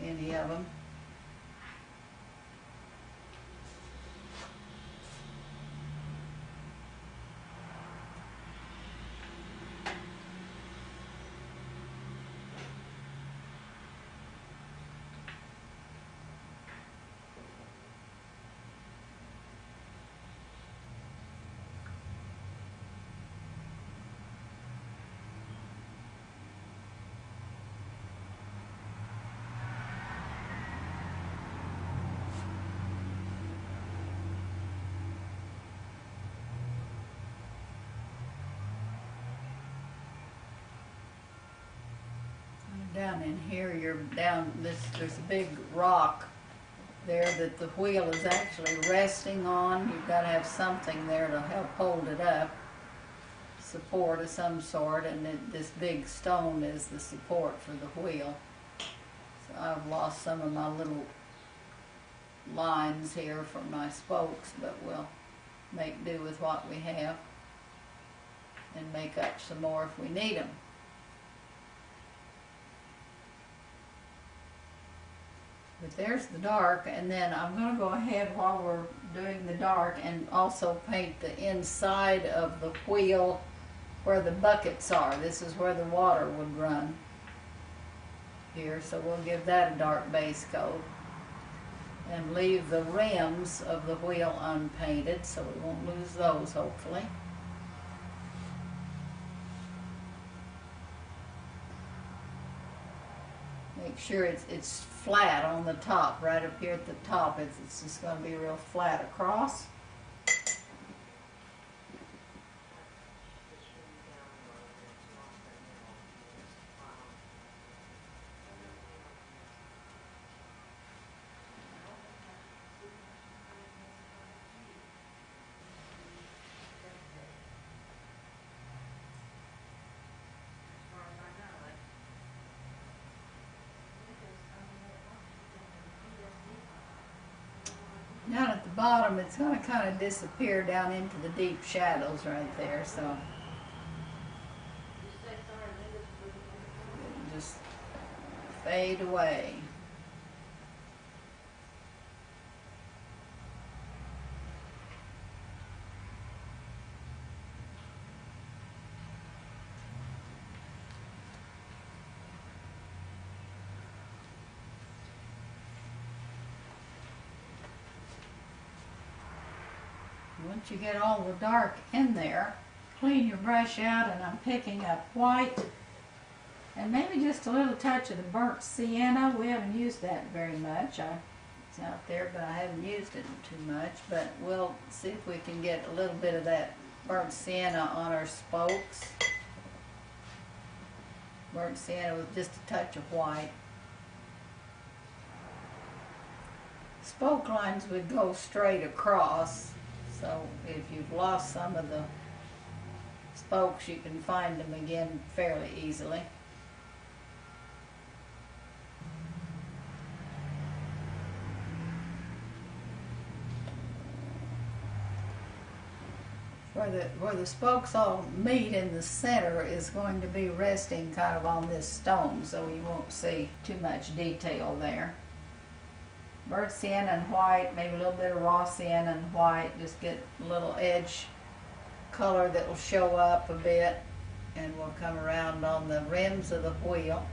any of them. Down in here, there's a big rock there that the wheel is actually resting on. You've got to have something there to help hold it up, support of some sort, and this big stone is the support for the wheel. So I've lost some of my little lines here for my spokes, but we'll make do with what we have and make up some more if we need them. But there's the dark, and then I'm going to go ahead while we're doing the dark and also paint the inside of the wheel where the buckets are. This is where the water would run here, so we'll give that a dark base coat and leave the rims of the wheel unpainted so we won't lose those, hopefully. Make sure it's flat on the top, right up here at the top. It's just going to be real flat across. Down at the bottom, it's going to kind of disappear down into the deep shadows right there, so it'll just fade away. Once you get all the dark in there, clean your brush out, and I'm picking up white and maybe just a little touch of the burnt sienna. We haven't used that very much. It's out there, but I haven't used it too much. But we'll see if we can get a little bit of that burnt sienna on our spokes. Burnt sienna with just a touch of white. Spoke lines would go straight across. So if you've lost some of the spokes, you can find them again fairly easily. Where the spokes all meet in the center is going to be resting kind of on this stone, so you won't see too much detail there. Burnt sienna and white, maybe a little bit of raw sienna and white, just get a little edge color that will show up a bit, and we'll come around on the rims of the wheel.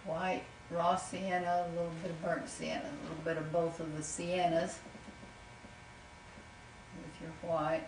White, raw sienna, a little bit of burnt sienna, a little bit of both of the siennas with your white.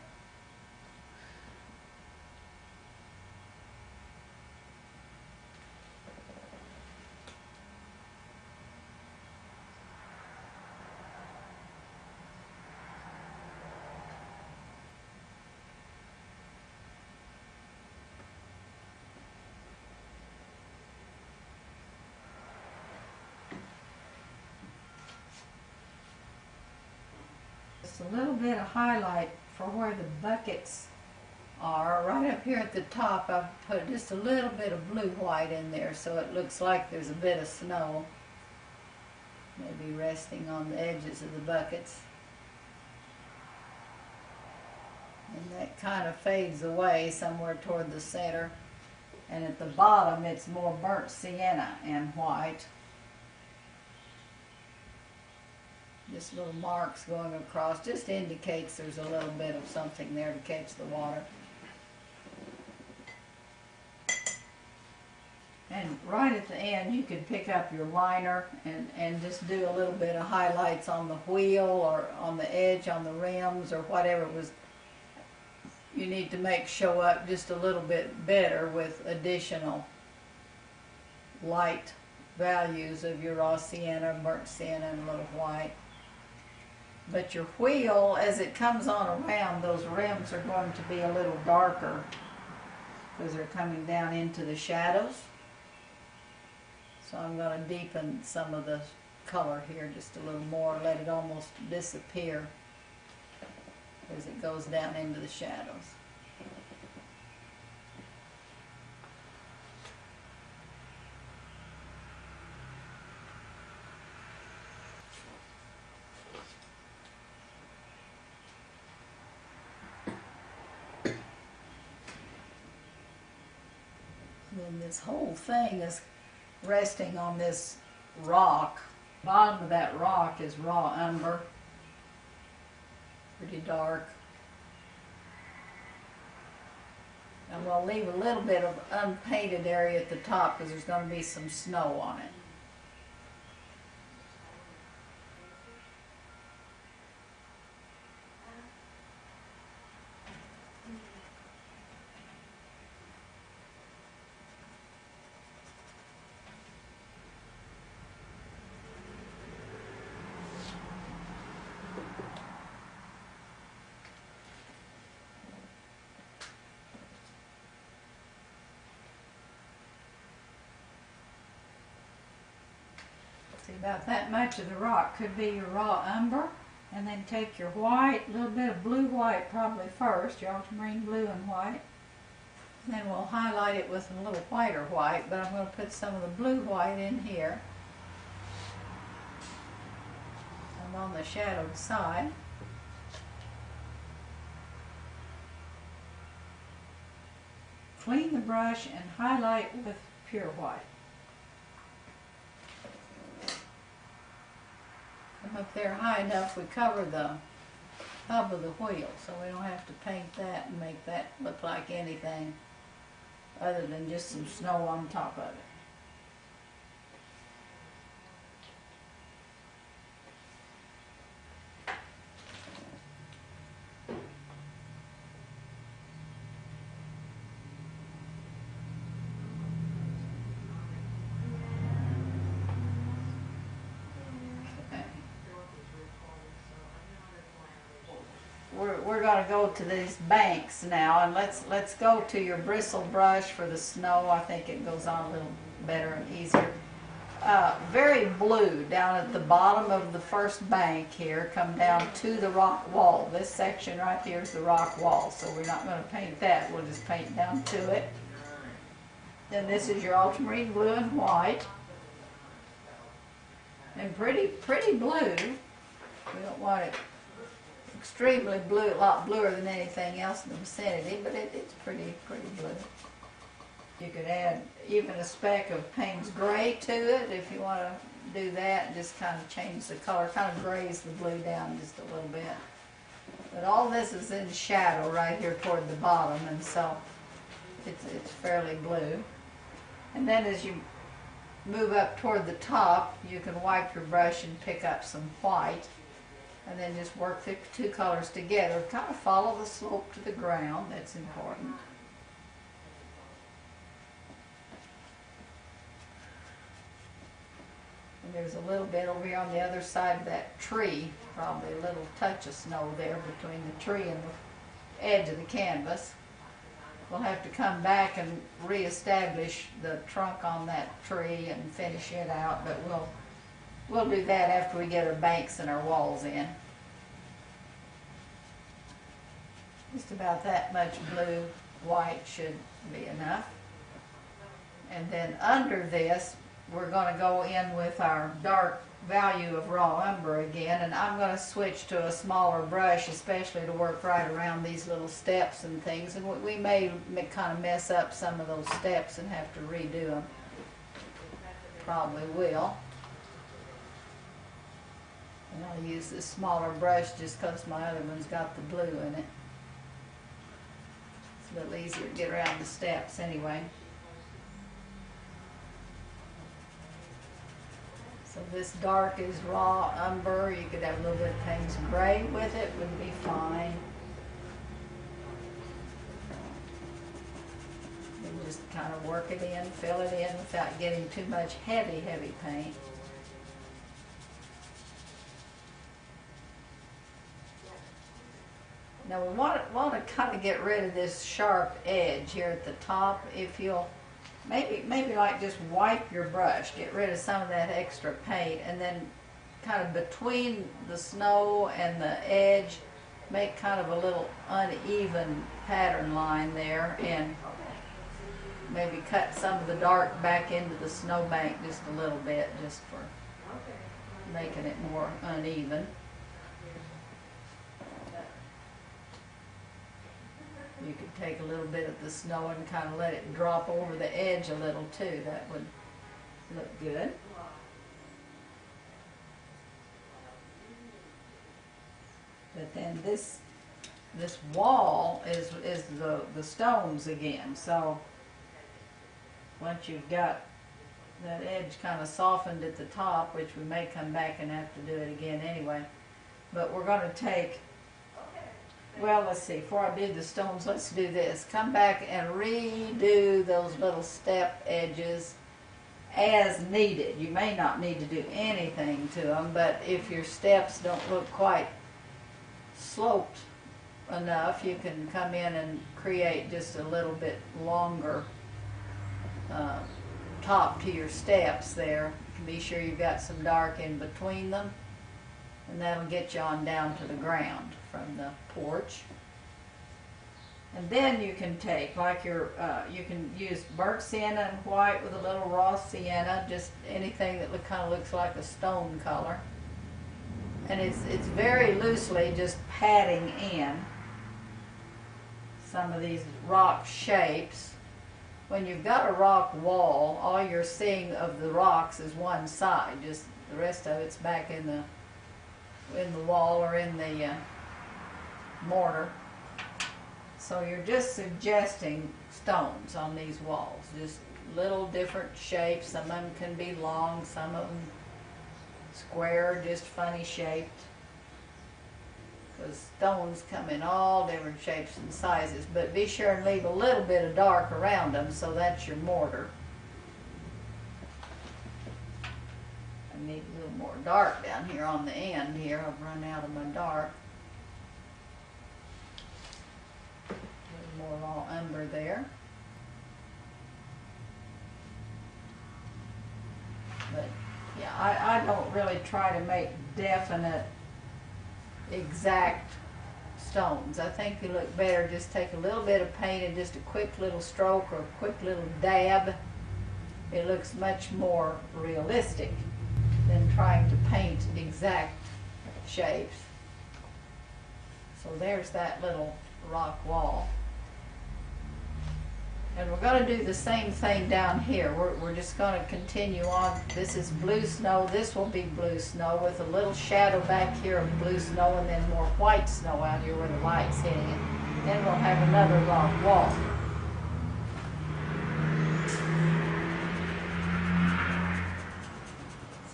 A little bit of highlight for where the buckets are. Right up here at the top, I've put just a little bit of blue white in there so it looks like there's a bit of snow maybe resting on the edges of the buckets. And that kind of fades away somewhere toward the center. And at the bottom, it's more burnt sienna and white. Just little marks going across, just indicates there's a little bit of something there to catch the water. And right at the end, you could pick up your liner and just do a little bit of highlights on the wheel or on the edge, on the rims, or whatever was you need to make show up just a little bit better with additional light values of your raw sienna, burnt sienna, and a little white. But your wheel, as it comes on around, those rims are going to be a little darker because they're coming down into the shadows. So I'm going to deepen some of the color here just a little more, let it almost disappear as it goes down into the shadows. And this whole thing is resting on this rock. Bottom of that rock is raw umber, pretty dark. And we'll leave a little bit of unpainted area at the top because there's going to be some snow on it. See, about that much of the rock could be your raw umber, and then take your white, a little bit of blue-white probably first, your ultramarine blue and white. And then we'll highlight it with a little whiter white, but I'm going to put some of the blue-white in here. And on the shadowed side. Clean the brush and highlight with pure white. Come up there high enough we cover the hub of the wheel, so we don't have to paint that and make that look like anything other than just some snow on top of it. We're going to go to these banks now, and let's go to your bristle brush for the snow. I think it goes on a little better and easier. Very blue down at the bottom of the first bank here, come down to the rock wall. This section right here is the rock wall, so we're not going to paint that. We'll just paint down to it. Then this is your ultramarine blue and white. And pretty blue. We don't want it extremely blue, a lot bluer than anything else in the vicinity, but it's pretty blue. You could add even a speck of Payne's Gray to it if you want to do that, just kind of change the color, kind of graze the blue down just a little bit. But all this is in shadow right here toward the bottom, and so it's fairly blue. And then as you move up toward the top, you can wipe your brush and pick up some white. And then just work the two colors together. Kind of follow the slope to the ground. That's important. And there's a little bit over here on the other side of that tree. Probably a little touch of snow there between the tree and the edge of the canvas. We'll have to come back and reestablish the trunk on that tree and finish it out. But we'll do that after we get our banks and our walls in. Just about that much blue, white should be enough. And then under this, we're going to go in with our dark value of raw umber again, and I'm going to switch to a smaller brush, especially to work right around these little steps and things. And we may kind of mess up some of those steps and have to redo them. Probably will. And I'll use this smaller brush just because my other one's got the blue in it. It's a little easier to get around the steps anyway. So this dark is raw umber. You could have a little bit of Payne's Gray with it, would be fine. And just kind of work it in, fill it in without getting too much heavy paint. Now we want to kind of get rid of this sharp edge here at the top. If you'll maybe like just wipe your brush, get rid of some of that extra paint, and then kind of between the snow and the edge, make kind of a little uneven pattern line there, and maybe cut some of the dark back into the snowbank just a little bit, just for making it more uneven. You could take a little bit of the snow and kind of let it drop over the edge a little too. That would look good. But then this wall is the stones again. So once you've got that edge kind of softened at the top, which we may come back and have to do it again anyway, but we're going to take, well, let's see, before I do the stones, let's do this. Come back and redo those little step edges as needed. You may not need to do anything to them, but if your steps don't look quite sloped enough, you can come in and create just a little bit longer top to your steps there. Be sure you've got some dark in between them, and that'll get you on down to the ground from the porch. And then you can take, like your, you can use burnt sienna and white with a little raw sienna, just anything that kind of looks like a stone color. And it's very loosely just patting in some of these rock shapes. When you've got a rock wall, all you're seeing of the rocks is one side. Just the rest of it's back in the wall or in the mortar. So you're just suggesting stones on these walls, just little different shapes. Some of them can be long, some of them square, just funny shaped. Because stones come in all different shapes and sizes, but be sure and leave a little bit of dark around them, so that's your mortar. I need a little more dark down here on the end here. I've run out of my dark. A little more raw umber there. But yeah, I don't really try to make definite exact stones. I think they look better just take a little bit of paint and just a quick little stroke or a quick little dab. It looks much more realistic than trying to paint exact shapes. So there's that little rock wall. And we're going to do the same thing down here. We're just going to continue on. This is blue snow. This will be blue snow with a little shadow back here of blue snow, and then more white snow out here where the light's hitting it. Then we'll have another rock wall.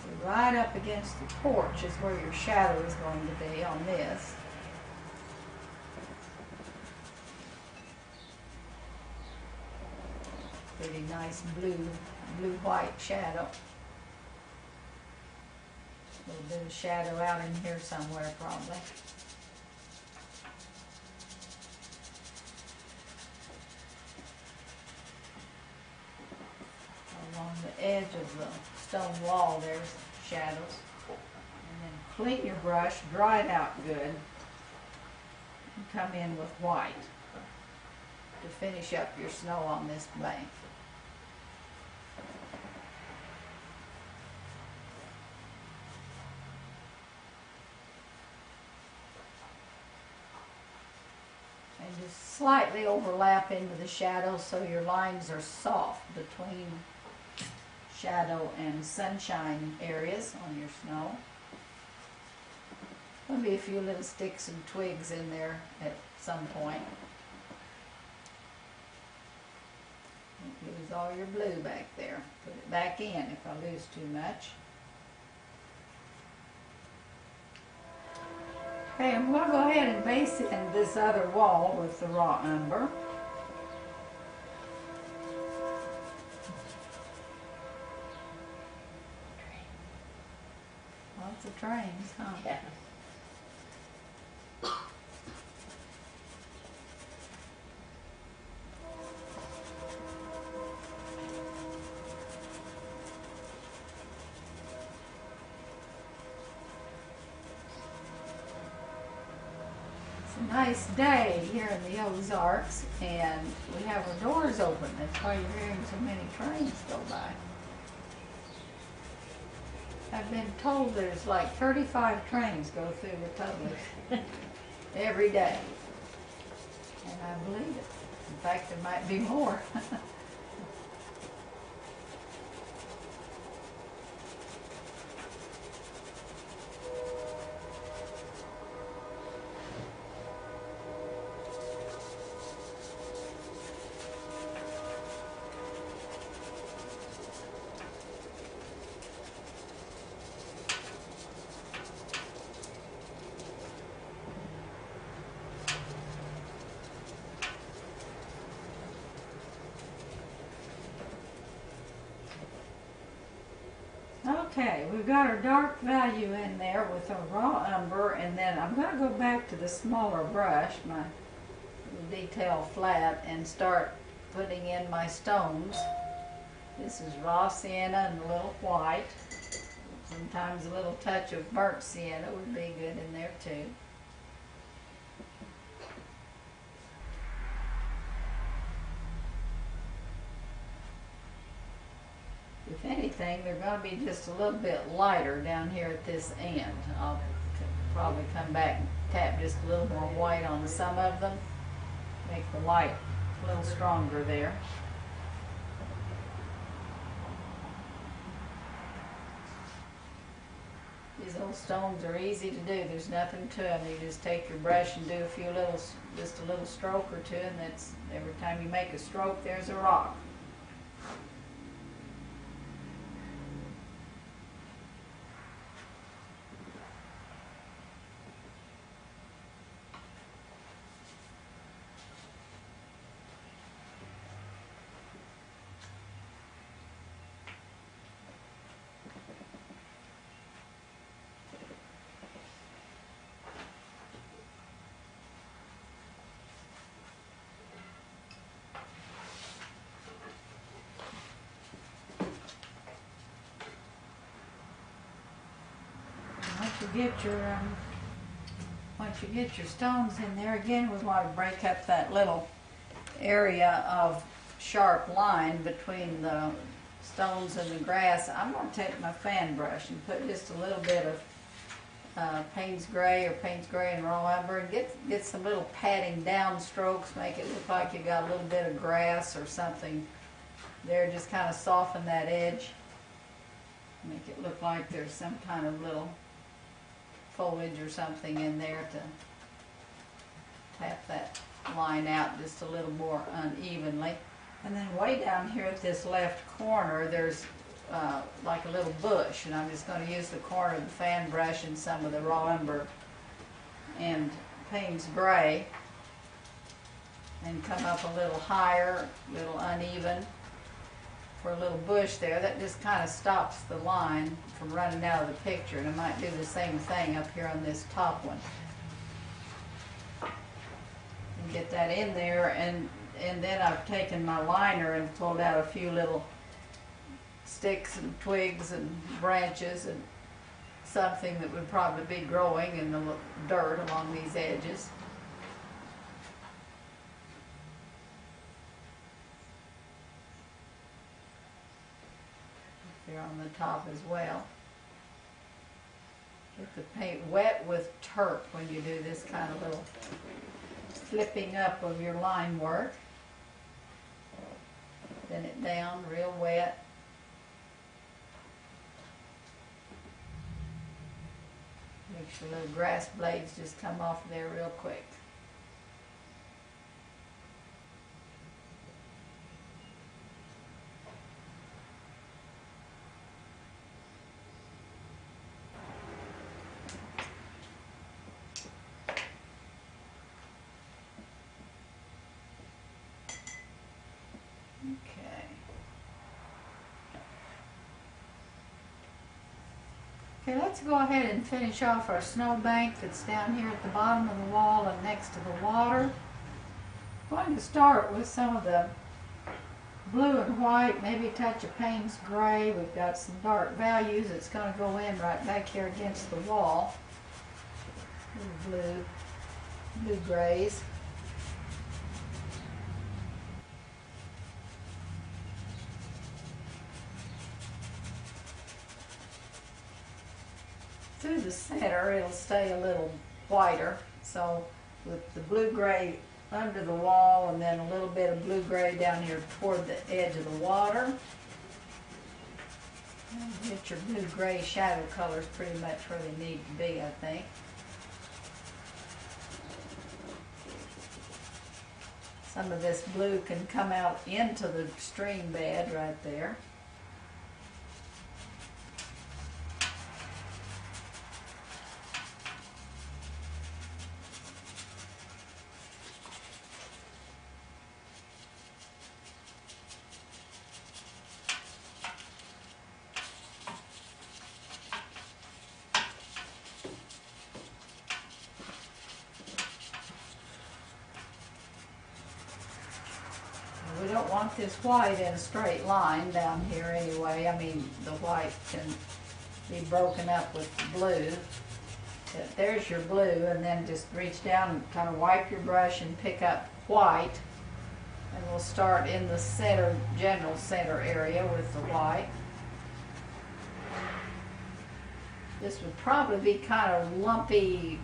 So right up against the porch is where your shadow is going to be on this. Pretty nice blue-white shadow. A little bit of shadow out in here somewhere probably. Along the edge of the stone wall there's shadows. And then clean your brush, dry it out good, and come in with white to finish up your snow on this bank. And just slightly overlap into the shadow so your lines are soft between shadow and sunshine areas on your snow. There'll be a few little sticks and twigs in there at some point. Don't lose all your blue back there. Put it back in if I lose too much. Okay, I'm going to go ahead and base in this other wall with the raw umber. trains, huh? Yeah. It's a nice day here in the Ozarks, and we have our doors open. That's why you're hearing so many trains go by. I've been told there's like 35 trains go through the Republic every day. And I believe it. In fact, there might be more. Okay, we've got our dark value in there with our raw umber, and then I'm going to go back to the smaller brush, my detail flat, and start putting in my stones. This is raw sienna and a little white. Sometimes a little touch of burnt sienna would be good in there too. If anything, they're going to be just a little bit lighter down here at this end. I'll probably come back and tap just a little more white on some of them. Make the light a little stronger there. These old stones are easy to do. There's nothing to them. You just take your brush and do a few little, just a little stroke or two, and that's every time you make a stroke, there's a rock. Once you get your stones in there, again we want to break up that little area of sharp line between the stones and the grass. I'm going to take my fan brush and put just a little bit of Payne's Gray or Payne's Gray and raw umber, and get some little patting down strokes, make it look like you got a little bit of grass or something there. Just kind of soften that edge, make it look like there's some kind of little foliage or something in there to tap that line out just a little more unevenly. And then way down here at this left corner, there's like a little bush, and I'm just going to use the corner of the fan brush and some of the raw umber and Payne's Gray and come up a little higher, a little uneven for a little bush there. That just kind of stops the line from running out of the picture, and I might do the same thing up here on this top one. And get that in there, and then I've taken my liner and pulled out a few little sticks and twigs and branches and something that would probably be growing in the dirt along these edges. Here on the top as well. Get the paint wet with turp when you do this kind of little flipping up of your line work. Thin it down real wet. Make sure little grass blades just come off there real quick. Okay. Okay, let's go ahead and finish off our snowbank that's down here at the bottom of the wall and next to the water. I'm going to start with some of the blue and white, maybe a touch of Payne's gray. We've got some dark values. It's going to go in right back here against the wall. Blue grays. Through the center it'll stay a little whiter, so with the blue-gray under the wall and then a little bit of blue-gray down here toward the edge of the water. And get your blue-gray shadow colors pretty much where they need to be, I think. Some of this blue can come out into the stream bed right there. We don't want this white in a straight line down here anyway. I mean, the white can be broken up with the blue. But there's your blue, and then just reach down and kind of wipe your brush and pick up white. And we'll start in the center, general center area with the white. This would probably be kind of lumpy,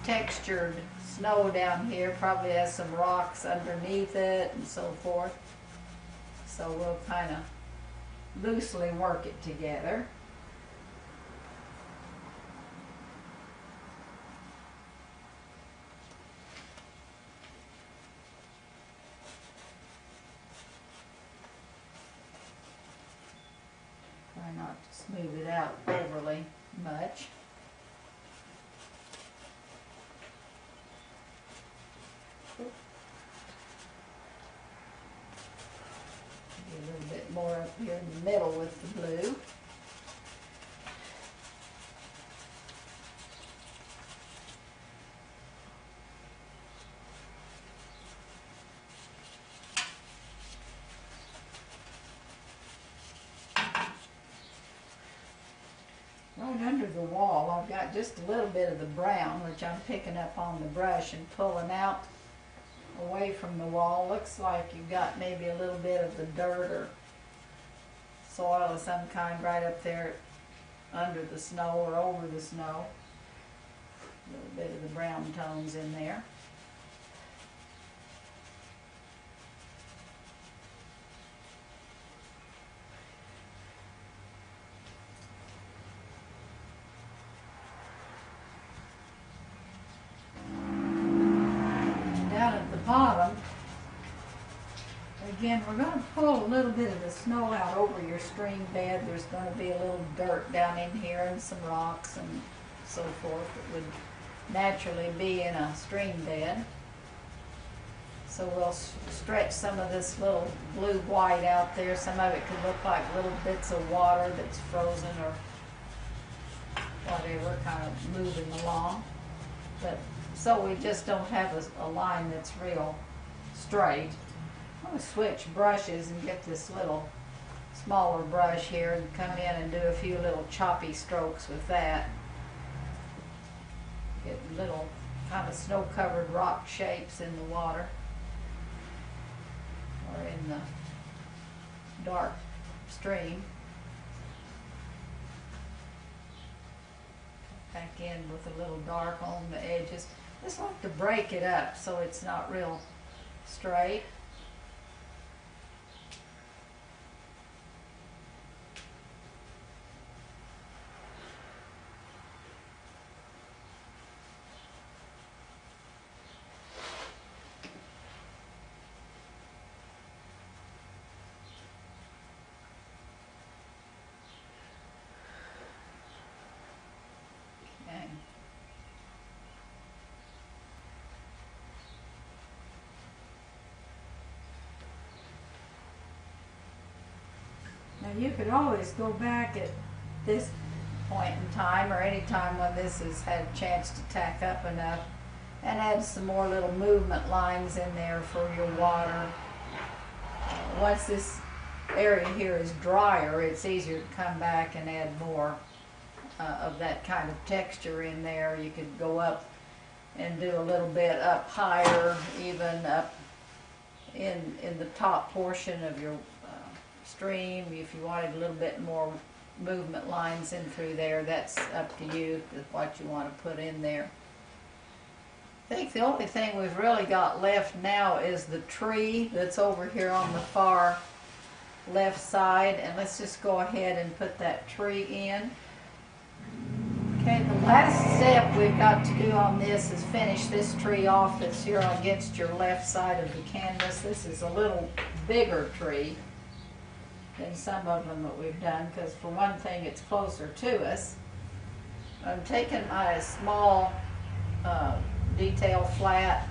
textured snow down here. Probably has some rocks underneath it and so forth. So we'll kind of loosely work it together. Try not to smooth it out overly much. A little bit more up here in the middle with the blue. Right under the wall, I've got just a little bit of the brown, which I'm picking up on the brush and pulling out away from the wall. Looks like you've got maybe a little bit of the dirt or soil of some kind right up there under the snow or over the snow. A little bit of the brown tones in there. Bottom, again, we're going to pull a little bit of the snow out over your stream bed. There's going to be a little dirt down in here and some rocks and so forth that would naturally be in a stream bed. So we'll stretch some of this little blue-white out there. Some of it could look like little bits of water that's frozen or whatever, kind of moving along. But so we just don't have a line that's real straight. I'm going to switch brushes and get this little smaller brush here and come in and do a few little choppy strokes with that. Get little kind of snow-covered rock shapes in the water or in the dark stream. Back in with a little dark on the edges. Just like to break it up so it's not real straight. Okay. Now you could always go back at this point in time, or any time when this has had a chance to tack up enough, and add some more little movement lines in there for your water. Once this area here is drier, it's easier to come back and add more of that kind of texture in there. You could go up and do a little bit up higher, even up in the top portion of your stream. If you wanted a little bit more movement lines in through there, that's up to you, what you want to put in there. I think the only thing we've really got left now is the tree that's over here on the far left side, and let's just go ahead and put that tree in. Okay, the last step we've got to do on this is finish this tree off that's here against your left side of the canvas. This is a little bigger tree than some of them that we've done, because for one thing it's closer to us. I'm taking my small detail flat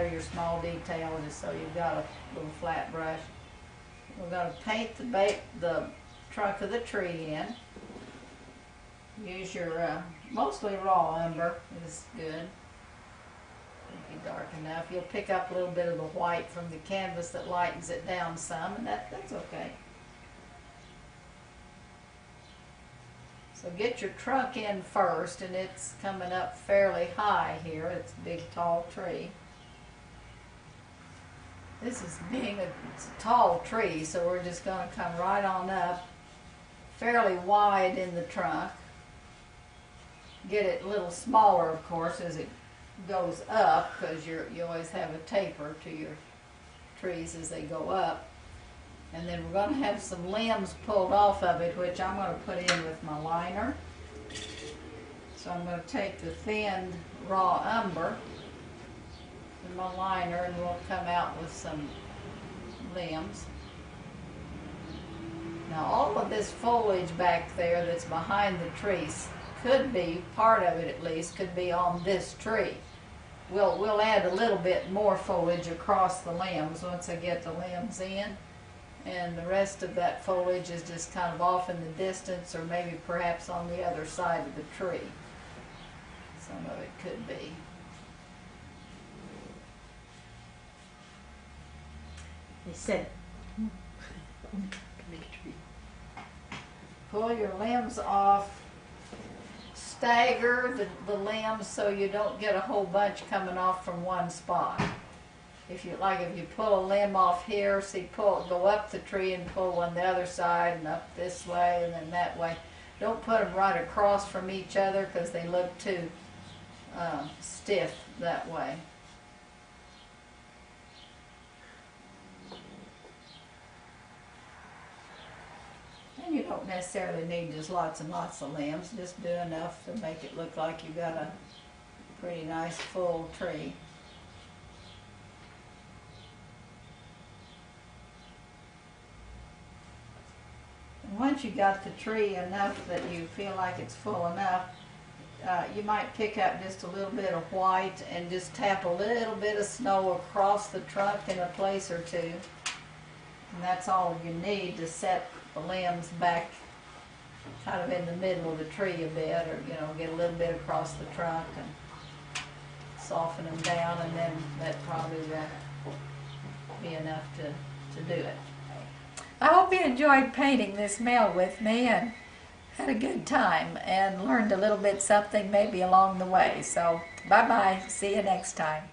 or your small detail, just so you've got a little flat brush. We're going to paint the trunk of the tree in. Use your mostly raw umber is good. Be dark enough. You'll pick up a little bit of the white from the canvas that lightens it down some, and that's okay. So get your trunk in first, and it's coming up fairly high here. It's a big tall tree. This is it's a tall tree, so we're just going to come right on up, fairly wide in the trunk. Get it a little smaller, of course, as it goes up, because you always have a taper to your trees as they go up. And then we're going to have some limbs pulled off of it, which I'm going to put in with my liner. So I'm going to take the thinned raw umber in my liner, and we'll come out with some limbs. Now all of this foliage back there that's behind the trees could be, part of it at least, could be on this tree. We'll add a little bit more foliage across the limbs once I get the limbs in. And the rest of that foliage is just kind of off in the distance, or maybe perhaps on the other side of the tree. Some of it could be. They said, pull your limbs off. Stagger the limbs so you don't get a whole bunch coming off from one spot. If you pull a limb off here, see, go up the tree and pull one the other side, and up this way and then that way. Don't put them right across from each other, because they look too stiff that way. And you don't necessarily need just lots and lots of limbs. Just do enough to make it look like you got a pretty nice full tree. And once you got the tree enough that you feel like it's full enough, you might pick up just a little bit of white and just tap a little bit of snow across the trunk in a place or two. And that's all you need to set the limbs back kind of in the middle of the tree a bit, or get a little bit across the trunk and soften them down, and then that probably will be enough to do it. I hope you enjoyed painting this mill with me and had a good time and learned a little bit something maybe along the way. So bye-bye. See you next time.